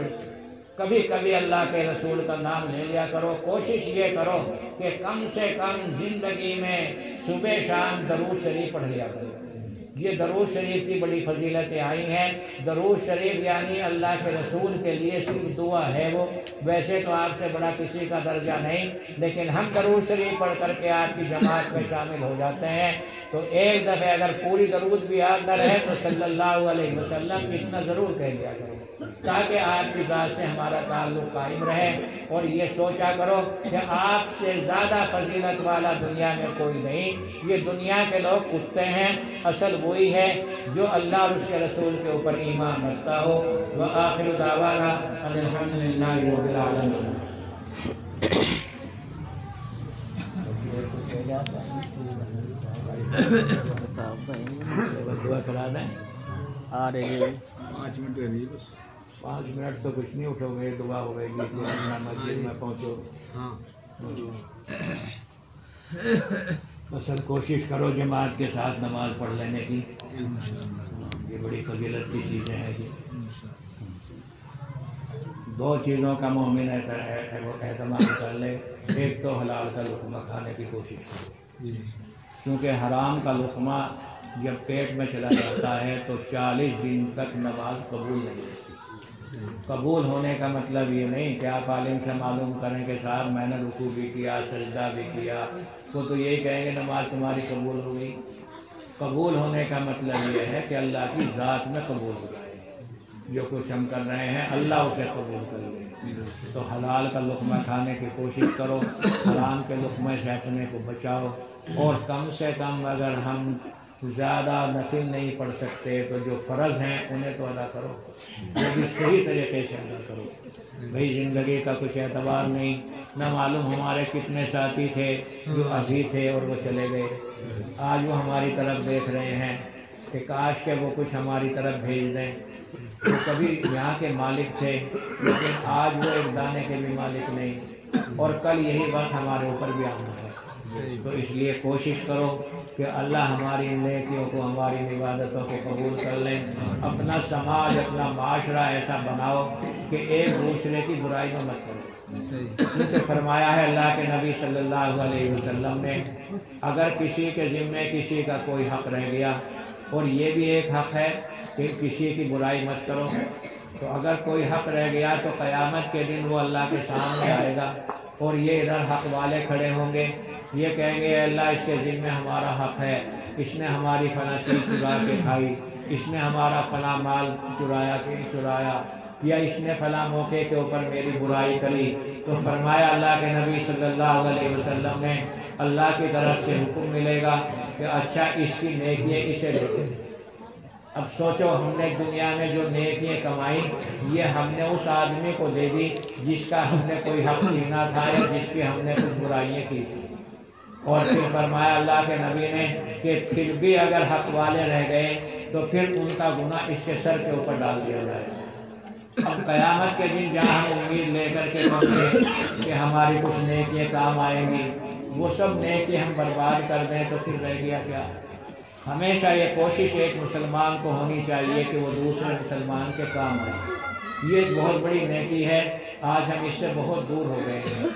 کبھی کبھی اللہ کے رسول کا نام لے لیا کرو۔ کوشش یہ کرو کہ کم سے کم زندگی میں صبح شام درود شریف پڑھ لیا کرو۔ یہ درود شریف کی بڑی فضیلتیں آئی ہیں۔ درود شریف یعنی اللہ کے رسول کے لیے صرف دعا ہے، وہ ویسے تو آپ سے بڑا کسی کا درجہ نہیں، لیکن ہم درود شریف پڑھ کر کے آپ کی جماعت میں شامل ہو جاتے ہیں۔ تو ایک دفعہ اگر پوری درود بھی یاد نہ رہے تو صلی اللہ علیہ وسلم اتنا ضرور کہہ دیا کرو، تاکہ آپ کی ذات سے ہمارا تعلق قائم رہے۔ اور یہ سوچا کرو کہ آپ سے زیادہ فضیلت والا دنیا میں کوئی نہیں۔ یہ دنیا کے لوگ کتے ہیں، اصل وہی ہے جو اللہ اور اس کے رسول کے اوپر ایمان رکھتا ہو۔ وآخر دعوانا ان الحمد للہ رب العالمین۔ دعا کرا دیں؟ آ رہے ہیں 5 منٹ رہ رہی ہے بس. 5 منٹ تو کچھ نہیں، اٹھو گے دعا ہو گئی کہ اپنا مسجد میں پہنچو. ہاں اصل کوشش کرو جماعت کے ساتھ نماز پڑھ لینے کی، یہ بڑی فضیلت کی چیزیں ہیں جی. 2 چیزوں کا مومن اہتمام کر لے. ایک تو حلال کا لقمہ کھانے کی کوشش کرو، کیونکہ حرام کا لقمہ جب پیٹ میں چلا جاتا ہے تو 40 دن تک نماز قبول نہیں ہوتی. قبول ہونے کا مطلب یہ نہیں کہ آپ عالم سے معلوم کریں کہ صاحب میں نے رکوع بھی کیا، سجدہ بھی کیا، وہ تو یہی کہیں گے نماز تمہاری قبول ہوگی. قبول ہونے کا مطلب یہ ہے کہ اللہ کی ذات میں قبول ہو جائے. جو کچھ ہم کر رہے ہیں اللہ اسے قبول کر لے. تو حلال کا لقمہ کھانے کی کوشش کرو، حرام کے لقمے سے اپنے کو بچاؤ. اور کم سے کم اگر ہم زیادہ نفل نہیں پڑھ سکتے تو جو فرض ہیں انہیں تو ادا کرو، وہ بھی صحیح طریقے سے ادا کرو. بھئی زندگی کا کچھ اعتبار نہیں، نہ معلوم ہمارے کتنے ساتھی تھے جو ابھی تھے اور وہ چلے گئے. آج وہ ہماری طرف دیکھ رہے ہیں کہ کاش کہ وہ کچھ ہماری طرف بھیج دیں. وہ کبھی یہاں کے مالک تھے لیکن آج وہ ایک دانے کے بھی مالک نہیں، اور کل یہی بات ہمارے اوپر بھی آنا ہے. تو اس لیے کوشش کرو کہ اللہ ہماری نیکیوں کو، ہماری عبادتوں کو قبول کر لیں. اپنا سماج، اپنا معاشرہ ایسا بناؤ کہ ایک دوسرے کی برائی میں مت کرو. کیونکہ فرمایا ہے اللہ کے نبی صلی اللہ علیہ وسلم نے، اگر کسی کے ذمے کسی کا کوئی حق رہ گیا، اور یہ بھی ایک حق ہے کہ کسی کی برائی مت کرو، تو اگر کوئی حق رہ گیا تو قیامت کے دن وہ اللہ کے سامنے آئے گا اور یہ ادھر حق والے کھڑے ہوں گے. یہ کہیں گے اے اللہ اس کے ذمہ ہمارا حق ہے، اس نے ہماری فلاں چیز چرا کے کھائی، اس نے ہمارا فلاں مال چرایا، یا اس نے فلاں موقع کے اوپر میری برائی کری. تو فرمایا اللہ کے نبی صلی اللہ علیہ وسلم نے، اللہ کی طرف سے حکم ملے گا کہ اچھا اس کی نیکیاں اسے دے دے. اب سوچو ہم نے دنیا میں جو نیکیاں کمائی یہ ہم نے اس آدمی کو دے دی جس کا ہم نے کوئی حق چھینا تھا یا جس کی ہم نے کچھ برائیاں کی تھی. اور پھر فرمایا اللہ کے نبی نے کہ پھر بھی اگر حق والے رہ گئے تو پھر ان کا گناہ اس کے سر کے اوپر ڈال دیا جائے. اب قیامت کے دن جہاں ہم امید لے کر کے پہنچے کہ ہماری کچھ نیکیاں کام آئیں گی، وہ سب نیکیاں ہم برباد کر دیں تو پھر رہ گیا کیا؟ ہمیشہ یہ کوشش ایک مسلمان کو ہونی چاہیے کہ وہ دوسرے مسلمان کے کام آئے. یہ ایک بہت بڑی نیکی ہے. آج ہم اس سے بہت دور ہو گئے ہیں.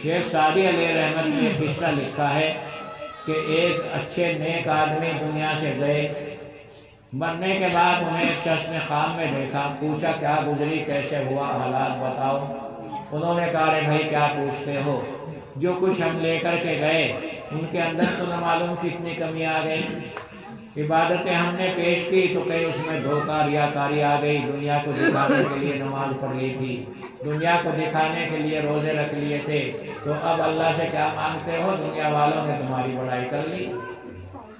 شیخ سعدی علیہ رحمت نے ایک قصہ لکھا ہے کہ ایک اچھے نیک آدمی دنیا سے گئے، مرنے کے بعد انہیں ایک شخص نے خواب میں دیکھا، پوچھا کیا گزری، کیسے ہوا، حالات بتاؤ. انہوں نے کہا ارے بھائی کیا پوچھتے ہو، جو کچھ ہم لے کر کے گئے ان کے اندر تو نہ معلوم کتنی کمی آ گئی. عبادتیں ہم نے پیش کی تو کہیں اس میں دھوکہ، ریاکاری آ گئی. دنیا کو دکھانے کے لیے نماز پڑھ لی تھی، دنیا کو دکھانے کے لیے روزے رکھ لیے تھے، تو اب اللہ سے کیا مانگتے ہو؟ دنیا والوں نے تمہاری بڑائی کر لی.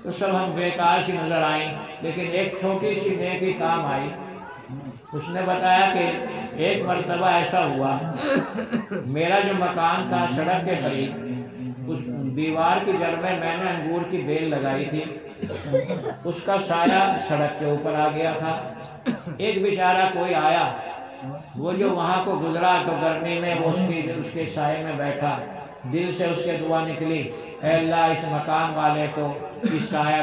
تو سب ہم بیکار سی نظر آئیں، لیکن ایک چھوٹی سی نیکی کام آئی. اس نے بتایا کہ ایک مرتبہ ایسا ہوا، میرا جو مکان تھا سڑک کے قریب، اس دیوار کی جڑ میں نے انگور کی بیل لگائی تھی، اس کا سایہ سڑک کے اوپر آ گیا تھا. ایک بیچارہ کوئی آیا، وہ جو وہاں کو گزرا تو گرمی میں وہ اس کے سائے میں بیٹھا. دل سے اس کے دعا نکلی، اے اللہ اس مکان والے کو، اس سایہ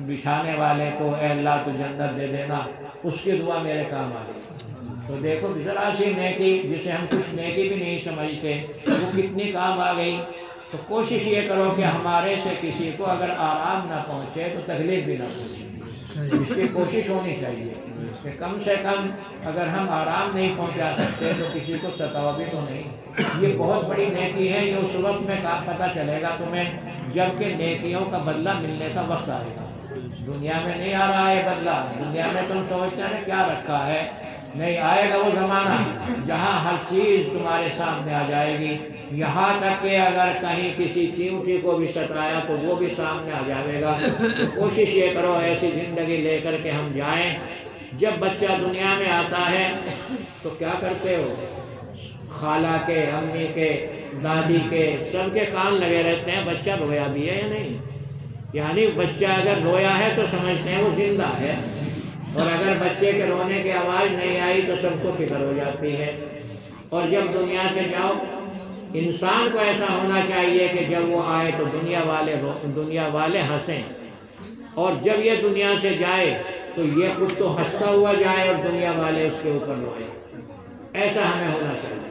بچھانے والے کو اے اللہ تو جنت دے دینا. اس کی دعا میرے کام آ گئی. تو دیکھو ذرا سی نیکی جسے ہم کچھ نیکی بھی نہیں سمجھتے وہ کتنی کام آ گئی. تو کوشش یہ کرو کہ ہمارے سے کسی کو اگر آرام نہ پہنچے تو تکلیف بھی نہ پہنچے. اس کی کوشش ہونی چاہیے کہ کم سے کم اگر ہم آرام نہیں پہنچا سکتے تو کسی کو ستاؤ بھی تو نہیں. یہ بہت بڑی نیکی ہے. یہ اس وقت میں پتہ چلے گا تمہیں جب کہ نیکیوں کا بدلہ ملنے کا وقت آئے گا. دنیا میں نہیں آ رہا ہے بدلہ. دنیا میں تم سوچتے ہیں کیا رکھا ہے، نہیں آئے گا وہ زمانہ جہاں ہر چیز تمہارے سامنے آ جائے گی. یہاں تک کہ اگر کہیں کسی چیونٹی کو بھی ستایا تو وہ بھی سامنے آ جائے گا. تو کوشش یہ کرو ایسی زندگی لے کر کے ہم جائیں. جب بچہ دنیا میں آتا ہے تو کیا کرتے ہو؟ خالہ کے، امی کے، دادی کے، سب کے کان لگے رہتے ہیں بچہ رویا بھی ہے یا نہیں۔ یعنی بچہ اگر رویا ہے تو سمجھتے ہیں وہ زندہ ہے، اور اگر بچے کے رونے کی آواز نہیں آئی تو سب کو فکر ہو جاتی ہے۔ اور جب دنیا سے جاؤ، انسان کو ایسا ہونا چاہیے کہ جب وہ آئے تو دنیا والے ہنسیں، اور جب یہ دنیا سے جائے تو یہ خود تو ہنستا ہوا جائے اور دنیا والے اس کے اوپر روئے۔ ایسا ہمیں ہونا چاہیے۔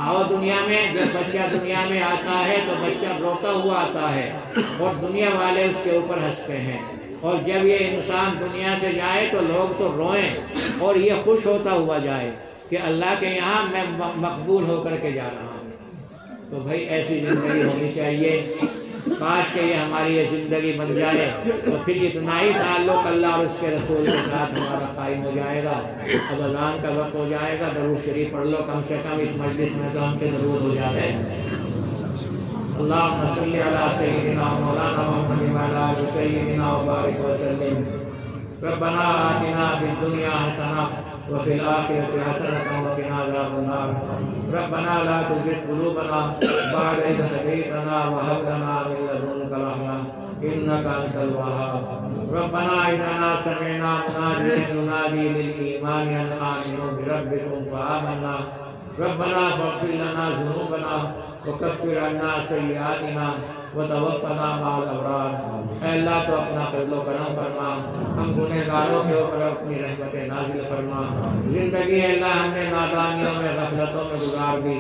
آؤ دنیا میں، جب بچہ دنیا میں آتا ہے تو بچہ روتا ہوا آتا ہے اور دنیا والے اس کے اوپر ہنستے ہیں، اور جب یہ انسان دنیا سے جائے تو لوگ تو روئیں اور یہ خوش ہوتا ہوا جائے کہ اللہ کے یہاں میں مقبول ہو کر کے جا رہا ہوں۔ تو بھائی ایسی زندگی ہونی چاہیے۔ کاش کہ یہ ہماری یہ زندگی بن جائے تو پھر اتنا ہی تعلق اللہ اور اس کے رسول کے ساتھ ہمارا قائم ہو جائے گا۔ اب اذان کا وقت ہو جائے گا، درود شریف پڑھ لو کم سے کم اس مجلس میں تو ہم سے درود ہو جاتا ہے۔ اللہم صلی علی سیدنا مولانا محمد وعلی آل سیدنا وبارک وسلم۔ ربنا آتنا فی الدنیا حسنہ وفی الآخرۃ حسنۃ وقنا عذاب النار۔ ربنا لا تزغ قلوبنا بعد إذ هديتنا وهب لنا من لدنك رحمة إنك أنت الوهاب۔ ربنا إننا سمعنا مناديا ينادي للإيمان أن آمنوا بربكم فآمنا ربنا فاغفر لنا ذنوبنا وكفر عنا سيئاتنا وتوفنا مع الابرار۔ اے اللہ تو اپنا فضل و کرم فرما، ہم گنہگاروں کے اوپر اپنی رحمت نازل فرما۔ زندگی اللہ ہم نے نادانیوں میں، غفلتوں میں گزار دی،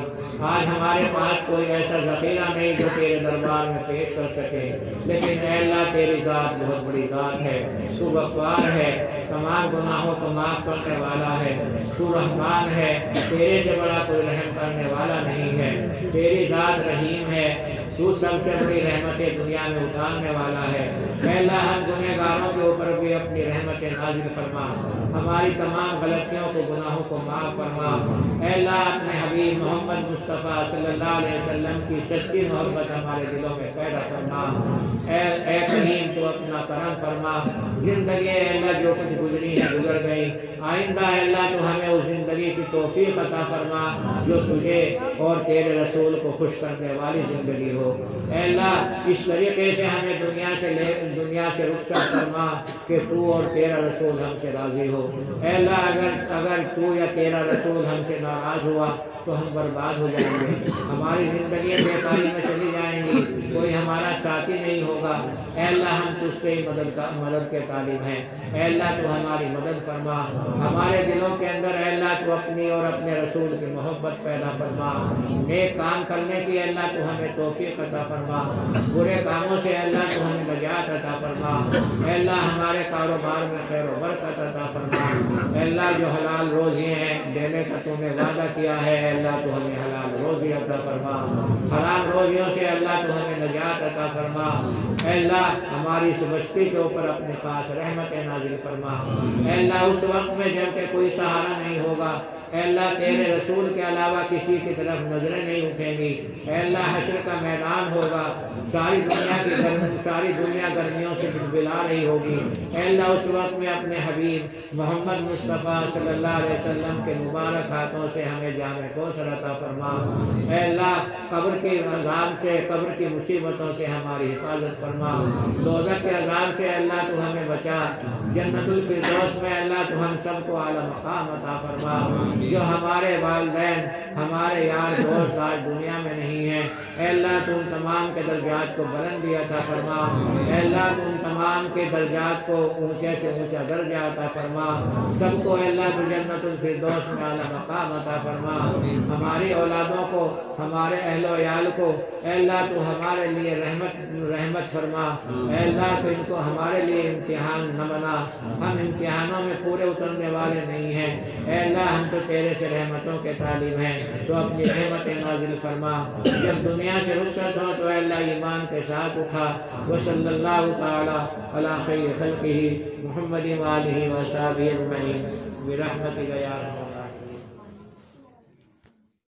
آج ہمارے پاس کوئی ایسا ذخیرہ نہیں جو تیرے دربار میں پیش کر سکے، لیکن اے اللہ تیری ذات بہت بڑی ذات ہے، تو غفار ہے، تمام گناہوں کو معاف کرنے والا ہے، تو رحمان ہے، تیرے سے بڑا کوئی رحم کرنے والا نہیں ہے، تیری ذات رحیم ہے، تو سب سے بڑی رحمتیں دنیا میں اتارنے والا ہے۔ اے اللہ ہم گنہگاروں کے اوپر بھی اپنی رحمت نازل فرما، ہماری تمام غلطیوں کو، گناہوں کو معاف فرما۔ اے اللہ اپنے حبیب محمد مصطفیٰ صلی اللہ علیہ وسلم کی سچی محبت ہمارے دلوں میں پیدا فرما۔ اے کریم تو اپنا کرم فرما۔ زندگی اے اللہ جو کچھ گزری ہے گزر گئی، آئندہ اے اللہ تو ہمیں اس زندگی کی توفیق عطا فرما جو تجھے اور تیرے رسول کو خوش کرنے والی زندگی ہو۔ اے اللہ اس طریقے سے ہمیں دنیا سے رخصت فرما کہ تو اور تیرا رسول ہم سے راضی ہو۔ اے اللہ اگر تو یا تیرا رسول ہم سے ناراض ہوا تو ہم برباد ہو جائیں گے، ہماری زندگی بیکاری میں چلی جائیں گی، کوئی ہمارا ساتھی نہیں ہوگا۔ اے اللہ ہم تجھ سے ہی مدد کے طالب ہیں، اے اللہ تو ہماری مدد فرما، ہمارے دلوں کے اندر اے اللہ تو اپنی اور اپنے رسول کی محبت پیدا فرما، نیک کام کرنے کی اے اللہ تو ہمیں توفیق عطا فرما، برے کاموں سے اے اللہ تو ہمیں نجات عطا فرما۔ اے اللہ ہمارے کاروبار میں خیر و برکت عطا فرما۔ اے اللہ جو حلال روزی ہیں دینے کا تو نے وعدہ کیا ہے، اے اللہ تو ہمیں حلال روزی عطا فرما، حرام روزیوں سے اللہ تو ہمیں نجات عطا فرما۔ اے اللہ ہماری اس بستی کے اوپر اپنی خاص رحمت نازل فرما۔ اے اللہ اس وقت میں جب کہ کوئی سہارا نہیں ہوگا، اے اللہ تیرے رسول کے علاوہ کسی کی طرف نظریں نہیں اٹھیں گی، اے اللہ حشر کا میدان ہوگا، ساری دنیا گرمیوں سے بلبلا رہی ہوگی۔ اے اللہ اس وقت میں اپنے حبیب محمد مصطفیٰ صلی اللہ علیہ وسلم کے مبارک ہاتھوں سے ہمیں جامع کوثر عطا فرما۔ اے اللہ قبر کے عذاب سے، قبر کی مصیبتوں سے ہماری حفاظت فرما، دوزخ کے عذاب سے اللہ تو ہمیں بچا، جنت الفردوس میں اللہ تو ہم سب کو اعلیٰ مقام عطا فرما۔ جو ہمارے والدین، ہمارے یار دوست آج دنیا میں نہیں ہیں، اے اللہ تو ان تمام کے درجات کو بلندی عطا فرما، اے اللہ تو ان تمام کے درجات کو اونچے سے اونچا درجہ عطا فرما، سب کو اے اللہ تو جنت الفردوس میں اعلیٰ مقام عطا فرما۔ ہماری اولادوں کو، ہمارے اہل و عیال کو اے اللہ تو ہمارے لیے رحمت فرما، اے اللہ تو ان کو ہمارے لیے امتحان نہ بنا، ہم امتحانوں میں پورے اترنے والے نہیں ہیں، اے اللہ ہم تو تیرے سے رحمتوں کے طالب ہیں، تو اپنی رحمت نازل فرما۔ جب دنیا سے رخصت ہو تو اے اللہ ایمان کے ساتھ اٹھا۔ وصلی اللہ تعالی علی خیر خلقہ محمد وآلہ وصحبہ اجمعین برحمتک یا ارحم